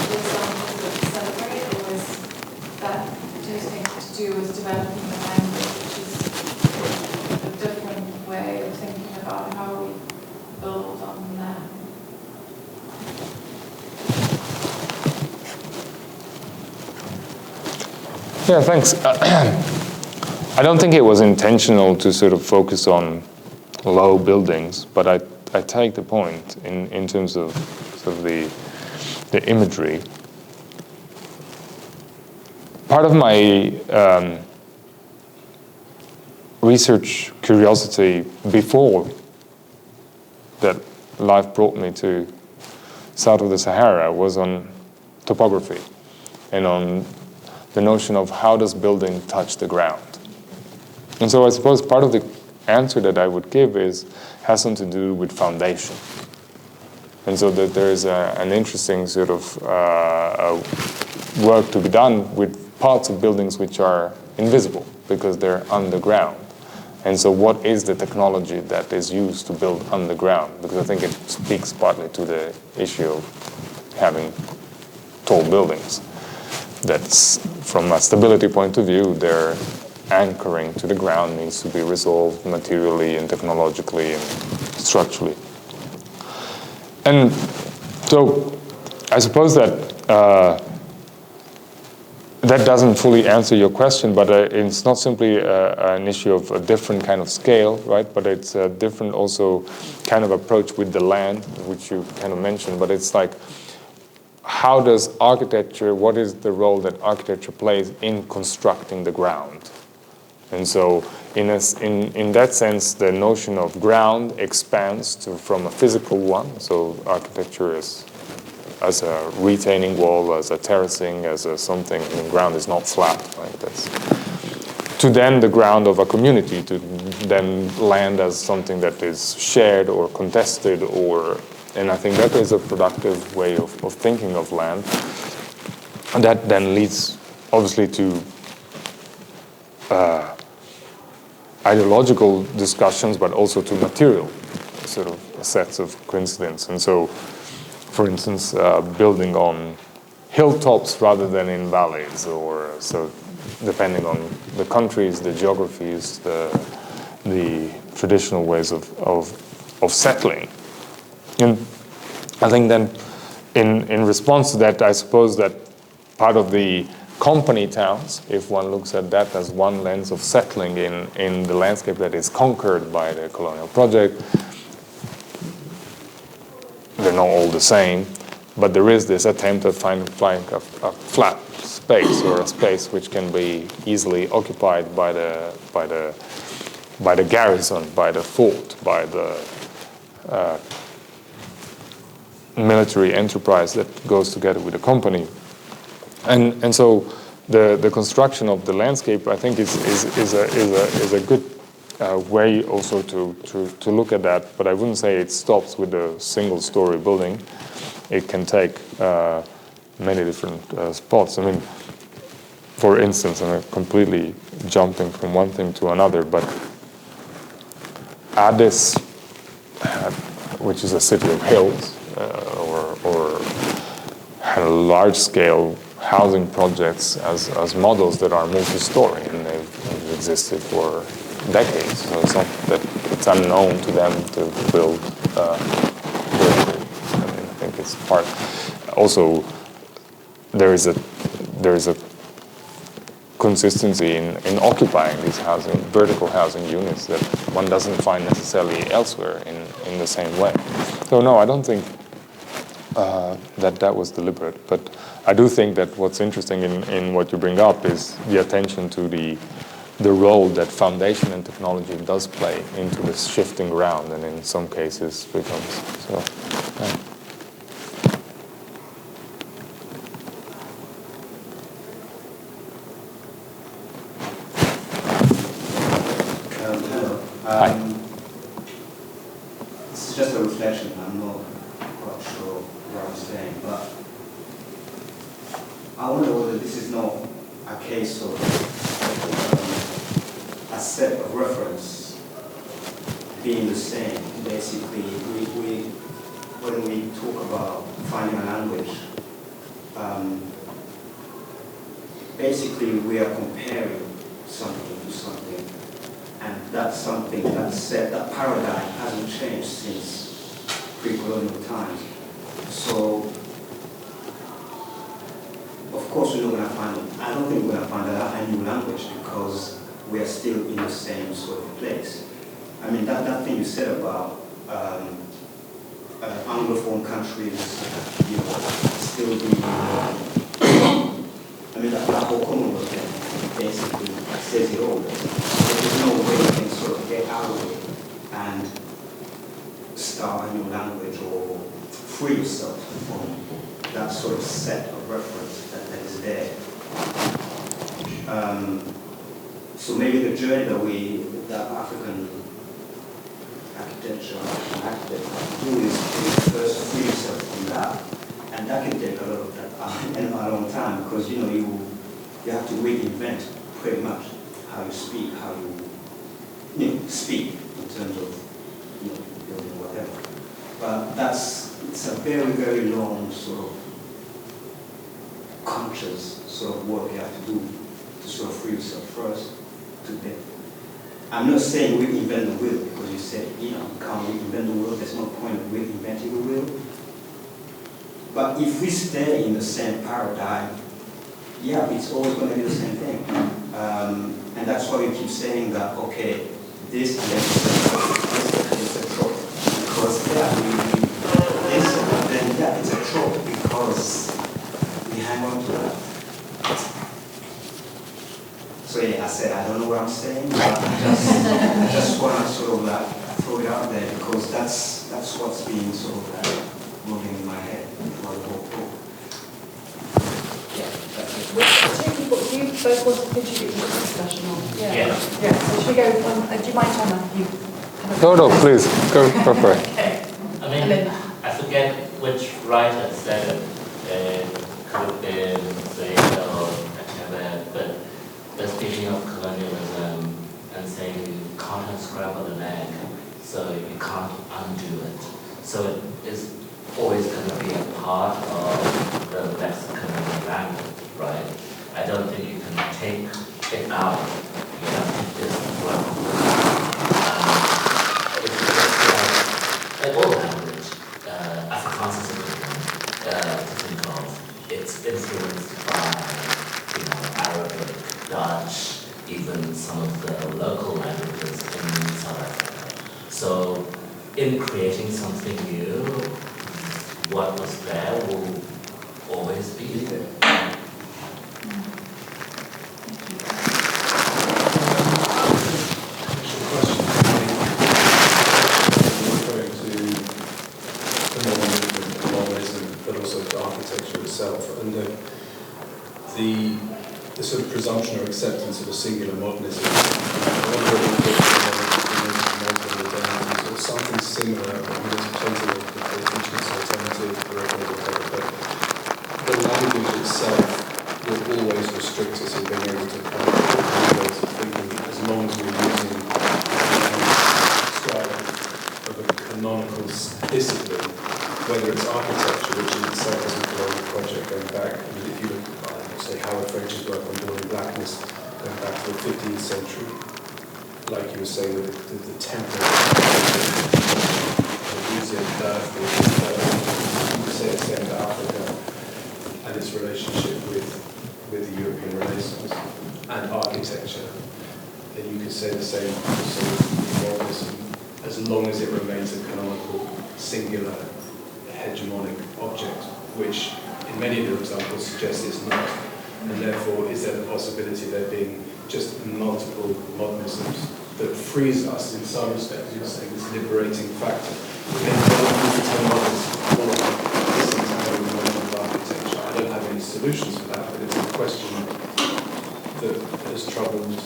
the examples that we celebrate, or is that just things to do with developing the language, which is a different way of thinking about how we build on that? yeah, thanks. I don't think it was intentional to sort of focus on low buildings, but I take the point in terms of sort of the imagery. Part of my research curiosity before that life brought me to south of the Sahara was on topography and on the notion of how does building touch the ground. And so I suppose part of the answer that I would give has something to do with foundation. And so that there is an interesting sort of work to be done with parts of buildings which are invisible because they're underground. And so what is the technology that is used to build underground? Because I think it speaks partly to the issue of having tall buildings. That's, from a stability point of view, their anchoring to the ground needs to be resolved materially and technologically and structurally. And so I suppose that that doesn't fully answer your question, but it's not simply an issue of a different kind of scale, right? But it's a different also kind of approach with the land, which you kind of mentioned. But it's like, how does architecture, what is the role that architecture plays in constructing the ground? And so in that sense, the notion of ground expands from a physical one. So architecture is as a retaining wall, as a terracing, as a something. I mean, ground is not flat, right? That's to then the ground of a community, to then land as something that is shared or contested, and I think that is a productive way of thinking of land. And that then leads, obviously, to ideological discussions, but also to material sort of sets of coincidence. And so, for instance, building on hilltops rather than in valleys, or so depending on the countries, the geographies, the traditional ways of settling. And I think then in response to that, I suppose that part of the company towns, if one looks at that as one lens of settling in the landscape that is conquered by the colonial project, they're not all the same, but there is this attempt at finding a flat space, or a space which can be easily occupied by the garrison, by the fort, by the military enterprise that goes together with the company. And so the construction of the landscape, I think, is a good way also to look at that. But I wouldn't say it stops with a single-story building. It can take many different spots. I mean, for instance, I'm completely jumping from one thing to another, but Addis, which is a city of hills, or had large-scale housing projects as models that are multi-story, and they've existed for decades. So it's not that it's unknown to them to build vertically. I mean, I think it's part. Also, there is a consistency in occupying these vertical housing units that one doesn't find necessarily elsewhere in the same way. So no, I don't think that was deliberate, but I do think that what's interesting in what you bring up is the attention to the role that foundation and technology does play into this shifting ground, and in some cases becomes so. Yeah. Hello. Hi. This is just a reflection. I'm not quite sure what I'm saying, but I wonder whether this is not a case of a set of reference being the same. Basically, when we talk about finding a language, basically we are comparing something to something, and that's something, that paradigm hasn't changed since pre-colonial times. So, of course, we're not going to find, I don't think we're going to find a new language, because we are still in the same sort of place. I mean, that thing you said about Anglophone countries, still being, I mean, that whole Commonwealth thing basically says it all. There's no way you can sort of get out of it and start a new language or free yourself from that sort of set of reference that is there. So maybe the journey that African architecture and architects have to do is first free yourself from that, and that can take a long time, because you have to reinvent pretty much how you speak, how you speak in terms of building whatever. But it's a very, very long sort of conscious sort of work you have to do to sort of free yourself first. I'm not saying reinvent the wheel, because you said, you can't reinvent the wheel, there's no point of reinventing the wheel. But if we stay in the same paradigm, yeah, it's always going to be the same thing. And that's why we keep saying that, okay, this is a trope. Because, it's a trope because we hang on to that. So yeah, I said, I don't know what I'm saying, but I just want to sort of throw it out there, because that's what's being sort of moving in my head throughout the whole talk. Do you both want to contribute to the discussion? Yeah. So should we go on? Do you mind, Tomà? No, please, go for it. Okay. I mean, I forget which writer said it. Could have been Zaid or whatever, but they're speaking of colonialism and saying you can't unscramble an egg, so you can't undo it. So it is always going to be a part of the lexicon of the language, right? I don't think you can take it out, is well. Like all language, Afrikaans is a good one to think of. It's influenced by, Arabic, Dutch, even some of the local languages in South Africa. So, in creating something new, what was there will always be there. The sort of presumption or acceptance of a singular modernism, or something similar. There's plenty of teachings alternative, the language itself will always restrict us in being able to come up with new ways of thinking, as long as we're using of a canonical discipline, whether it's architecture, which in itself is a global project going back. I mean, if you look say Howard French's work on building blackness going back to the 15th century, like you were saying with the temple, the museum birth, you say it's to Africa and its relationship with the European Renaissance and architecture, then you could say the same also with modernism, as long as it remains a canonical, singular, hegemonic object, which in many of the examples suggests it's not. And therefore, is there the possibility of there being just multiple modernisms that frees us in some respects, you're saying, this liberating factor? Architecture. I don't have any solutions for that, but it's a question that has troubled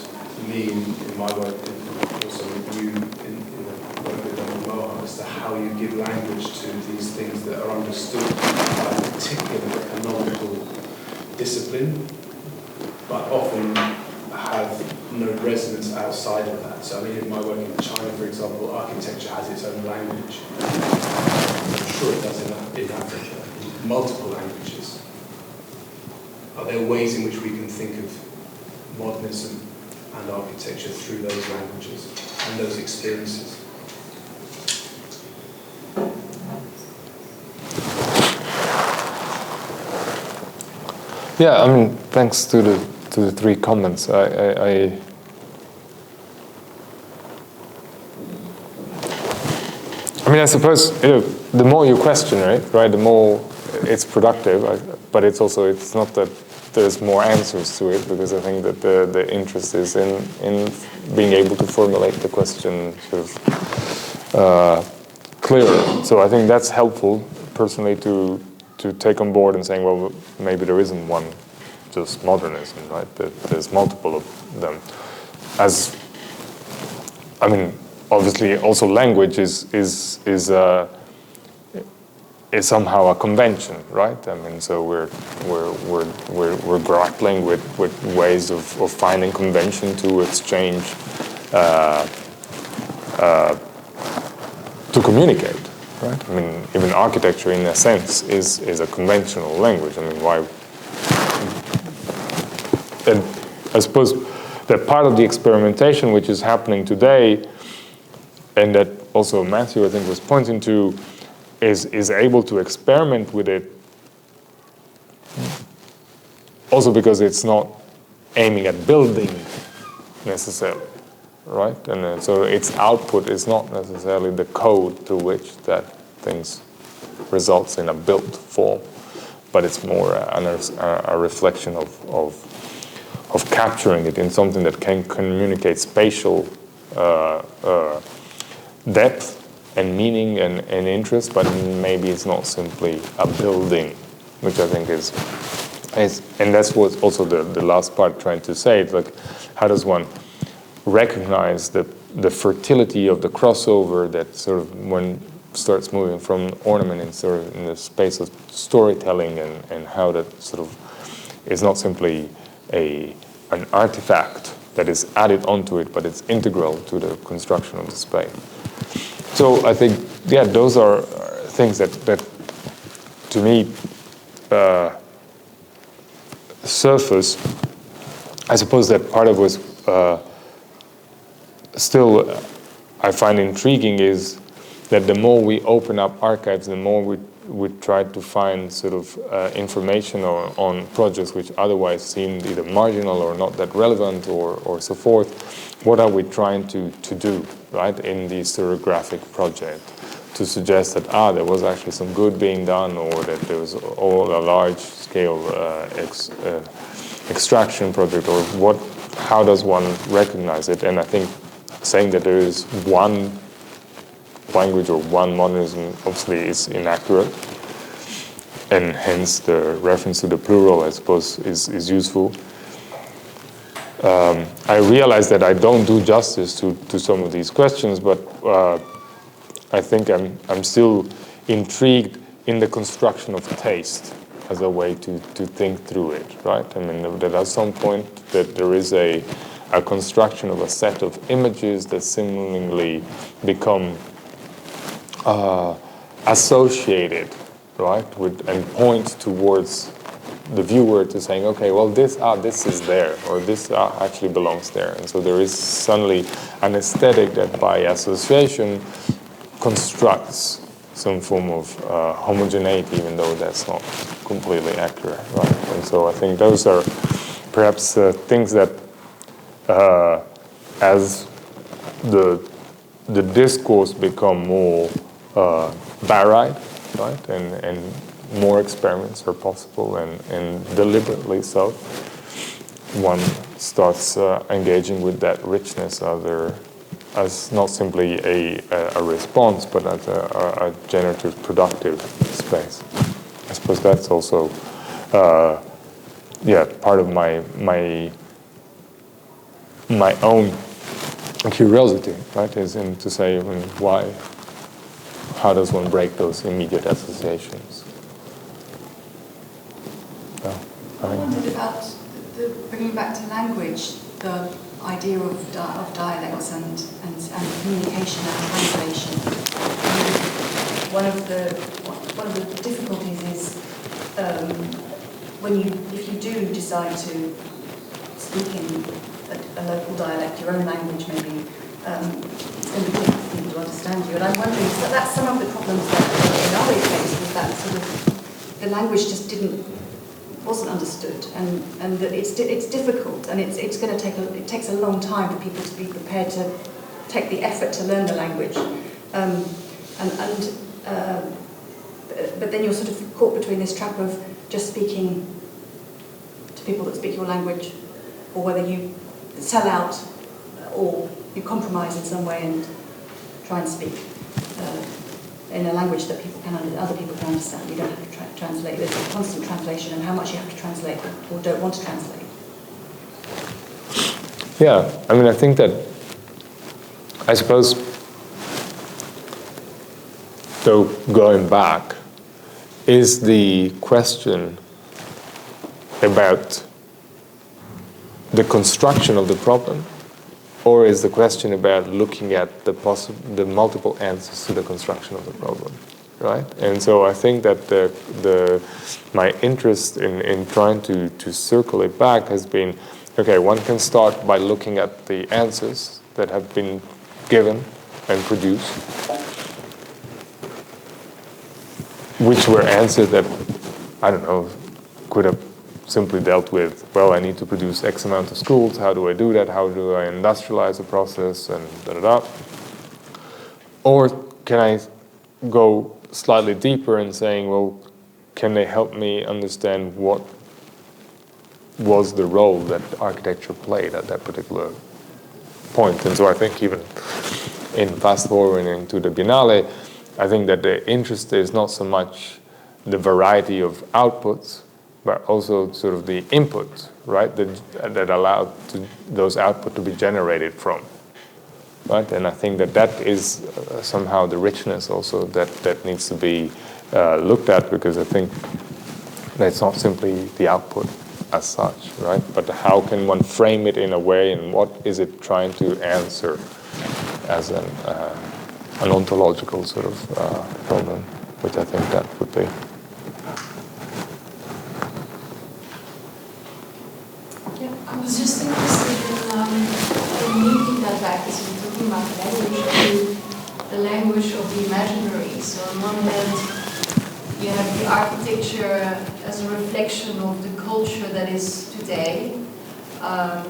me in my work, and also with you in the work with Moa, as to how you give language to these things that are understood by a particular canonical discipline, but often have no resonance outside of that. So I mean, in my work in China, for example, architecture has its own language. I'm sure it does in Africa, in multiple languages. Are there ways in which we can think of modernism and architecture through those languages and those experiences? Yeah, I mean, thanks to the three comments. I mean, I suppose the more you question it, right, the more it's productive. But it's not that there's more answers to it, because I think that the interest is in being able to formulate the question sort of clearer. So I think that's helpful personally to take on board and saying, well, maybe there isn't one just modernism, right? There's multiple of them. Obviously, also language is somehow a convention, right? I mean, so we're grappling with ways of finding convention to exchange, to communicate. Right? I mean, even architecture, in a sense, is a conventional language. I mean, why? And I suppose that part of the experimentation which is happening today, and that also Matthew, I think, was pointing to, is able to experiment with it, also because it's not aiming at building necessarily. Right, and so its output is not necessarily the code through which that things results in a built form, but it's more a reflection of capturing it in something that can communicate spatial depth and meaning and interest, but maybe it's not simply a building, which I think is and that's what also the last part trying to say. It's like, how does one recognize the fertility of the crossover that sort of when starts moving from ornament in sort of in the space of storytelling, and how that sort of is not simply an artifact that is added onto it, but it's integral to the construction of the space. So I think, yeah, those are things that to me surface I suppose that part of what's still I find intriguing is that the more we open up archives, the more we try to find sort of information on projects which otherwise seemed either marginal or not that relevant or so forth. What are we trying to do, right, in the historiographic project to suggest that, there was actually some good being done, or that there was all a large-scale extraction project, or how does one recognize it? And I think saying that there is one language or one modernism obviously is inaccurate, and hence the reference to the plural, I suppose, is useful. I realize that I don't do justice to some of these questions, but I think I'm still intrigued in the construction of taste as a way to think through it, right? I mean, that at some point that there is a construction of a set of images that seemingly become associated, right, with, and point towards the viewer to saying, okay, well, this is there, or this actually belongs there. And so there is suddenly an aesthetic that by association constructs some form of homogeneity, even though that's not completely accurate, right? And so I think those are perhaps things that as the discourse become more varied, right, and more experiments are possible, and deliberately so, one starts engaging with that richness as not simply a response, but as a generative, productive space. I suppose that's also, part of my own curiosity, right, is in to say, I mean, how does one break those immediate associations? I wondered about bringing back to language the idea of dialects and communication and translation. One of the difficulties is if you do decide to speak in a local dialect, your own language maybe, it's going to be difficult for people to understand you. And I'm wondering, so that's some of the problems that in our case was that sort of the language just wasn't understood, and that it's difficult, and it's going to it takes a long time for people to be prepared to take the effort to learn the language, but then you're sort of caught between this trap of just speaking to people that speak your language, or whether you sell out or you compromise in some way and try and speak in a language that other people can understand. You don't have to translate. There's a constant translation, and how much you have to translate or don't want to translate. Yeah, I mean, I think that, I suppose, though, going back, is the question about the construction of the problem, or is the question about looking at the multiple answers to the construction of the problem, right? And so I think that my interest in trying to circle it back has been, okay, one can start by looking at the answers that have been given and produced, which were answers that, I don't know, could have simply dealt with, well, I need to produce X amount of schools, how do I do that, how do I industrialize the process, and da-da-da. Or can I go slightly deeper in saying, well, can they help me understand what was the role that architecture played at that particular point? And so I think even in fast forwarding to the Biennale, I think that the interest is not so much the variety of outputs, but also sort of the input, right, that allowed those output to be generated from, right? And I think that is somehow the richness also that needs to be looked at, because I think that's not simply the output as such, right? But how can one frame it in a way, and what is it trying to answer as an ontological sort of problem, which I think that would be. I was just step back, as we're talking about language, to the language of the imaginary. So on one hand, you have the architecture as a reflection of the culture that is today.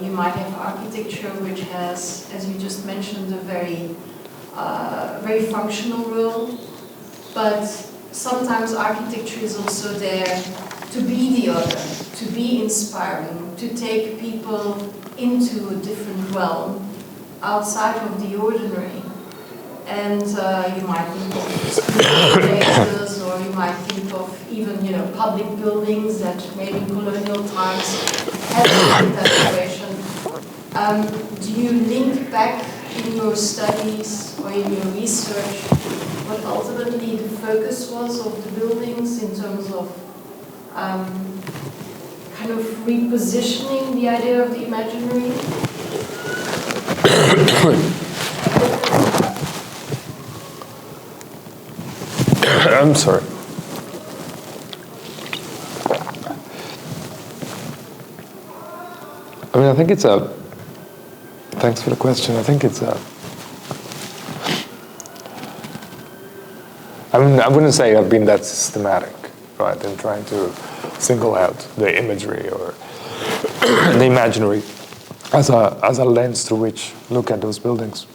You might have architecture which has, as you just mentioned, a very functional role. But sometimes architecture is also there to be the other, to be inspiring, to take people into a different realm outside of the ordinary. And you might think of places, or you might think of even, public buildings that maybe in colonial times had that situation. Do you link back in your studies or in your research what ultimately the focus was of the buildings in terms of kind of repositioning the idea of the imaginary? I'm sorry. I mean, I think it's a... Thanks for the question. I think it's a... I mean, I wouldn't say I've been that systematic, right, in trying to single out the imagery or the imaginary as a lens through which look at those buildings.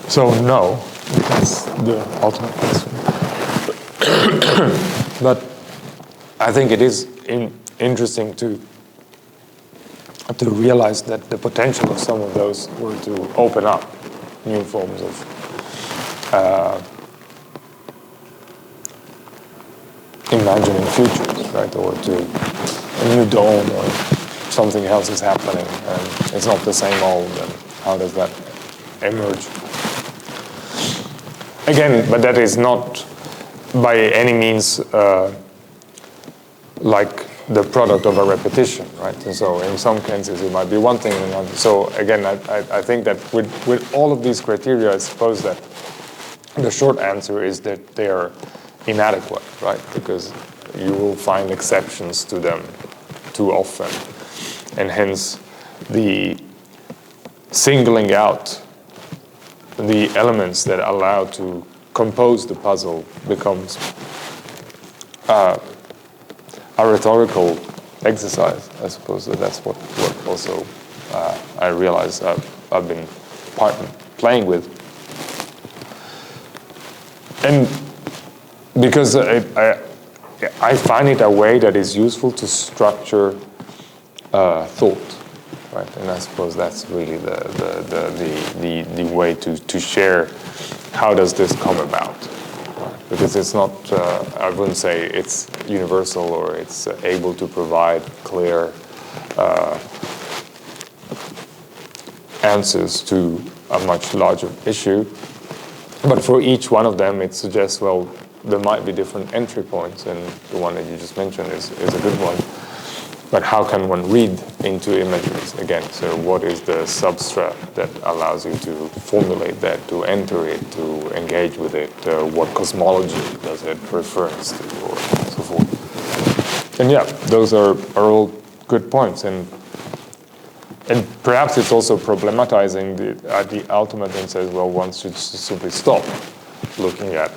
So no, that's the ultimate question. But I think it is interesting to realize that the potential of some of those were to open up new forms of imagining futures, right? Or to a new dawn, or something else is happening and it's not the same old, and how does that emerge? Again, but that is not by any means like the product of a repetition, right? And so in some cases it might be one thing and another. So again, I think that with all of these criteria, I suppose that the short answer is that they are inadequate, right? Because you will find exceptions to them too often. And hence the singling out the elements that allow to compose the puzzle becomes a rhetorical exercise. I suppose that's what also I realize I've been playing with. And because I find it a way that is useful to structure thought, right? And I suppose that's really the way to share how does this come about, right? Because it's not, I wouldn't say it's universal or it's able to provide clear answers to a much larger issue. But for each one of them, it suggests, well, there might be different entry points, and the one that you just mentioned is a good one. But how can one read into images again? So what is the substrate that allows you to formulate that, to enter it, to engage with it? What cosmology does it reference to, or so forth? And yeah, those are all good points. And perhaps it's also problematizing the ultimate and says, well, one should simply stop looking at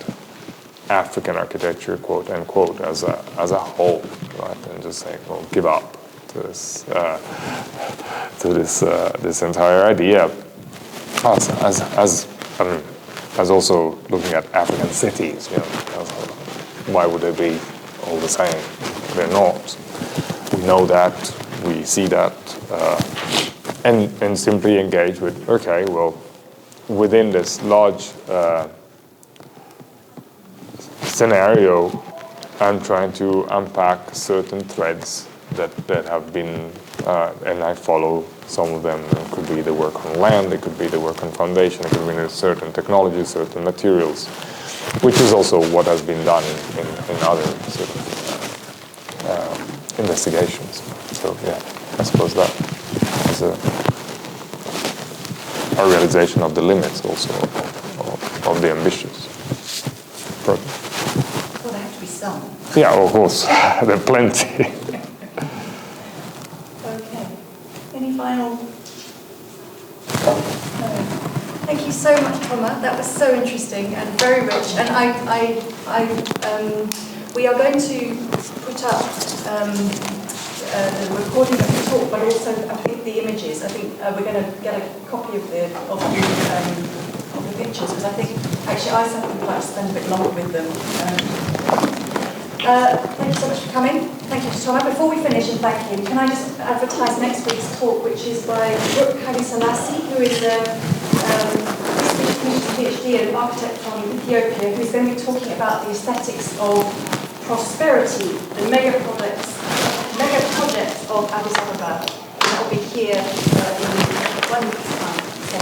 African architecture, quote unquote, as a whole, right? And just say, well, give up to this entire idea. As also looking at African cities, why would they be all the same? They're not. We know that. We see that. And simply engage with, okay, well, within this large scenario, I'm trying to unpack certain threads that have been, and I follow some of them. It could be the work on land, it could be the work on foundation, it could be certain technologies, certain materials, which is also what has been done in other sort of investigations. So yeah, I suppose that is a realization of the limits also of the ambitious project. Well, there have to be some. Yeah, of course. There are plenty. Okay. Any final so much, Tomà. That was so interesting and very rich. And we are going to put up the recording of the talk, but also I think the images. I think we're going to get a copy of the pictures, because I think actually I certainly would like to spend a bit longer with them. Thank you so much for coming. Thank you to Tomà. Before we finish, and thank you, can I just advertise next week's talk, which is by Brooke Haile-Selassie, who is a PhD, an architect from Ethiopia, who's going to be talking about the aesthetics of prosperity, the mega projects of Addis Ababa. And that will be here in 1 week's time. So,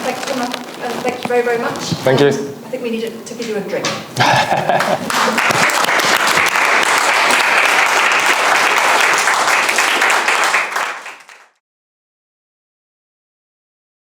thank you, Tomà, and thank you very, very much. Thank you. I think we need to give you a drink.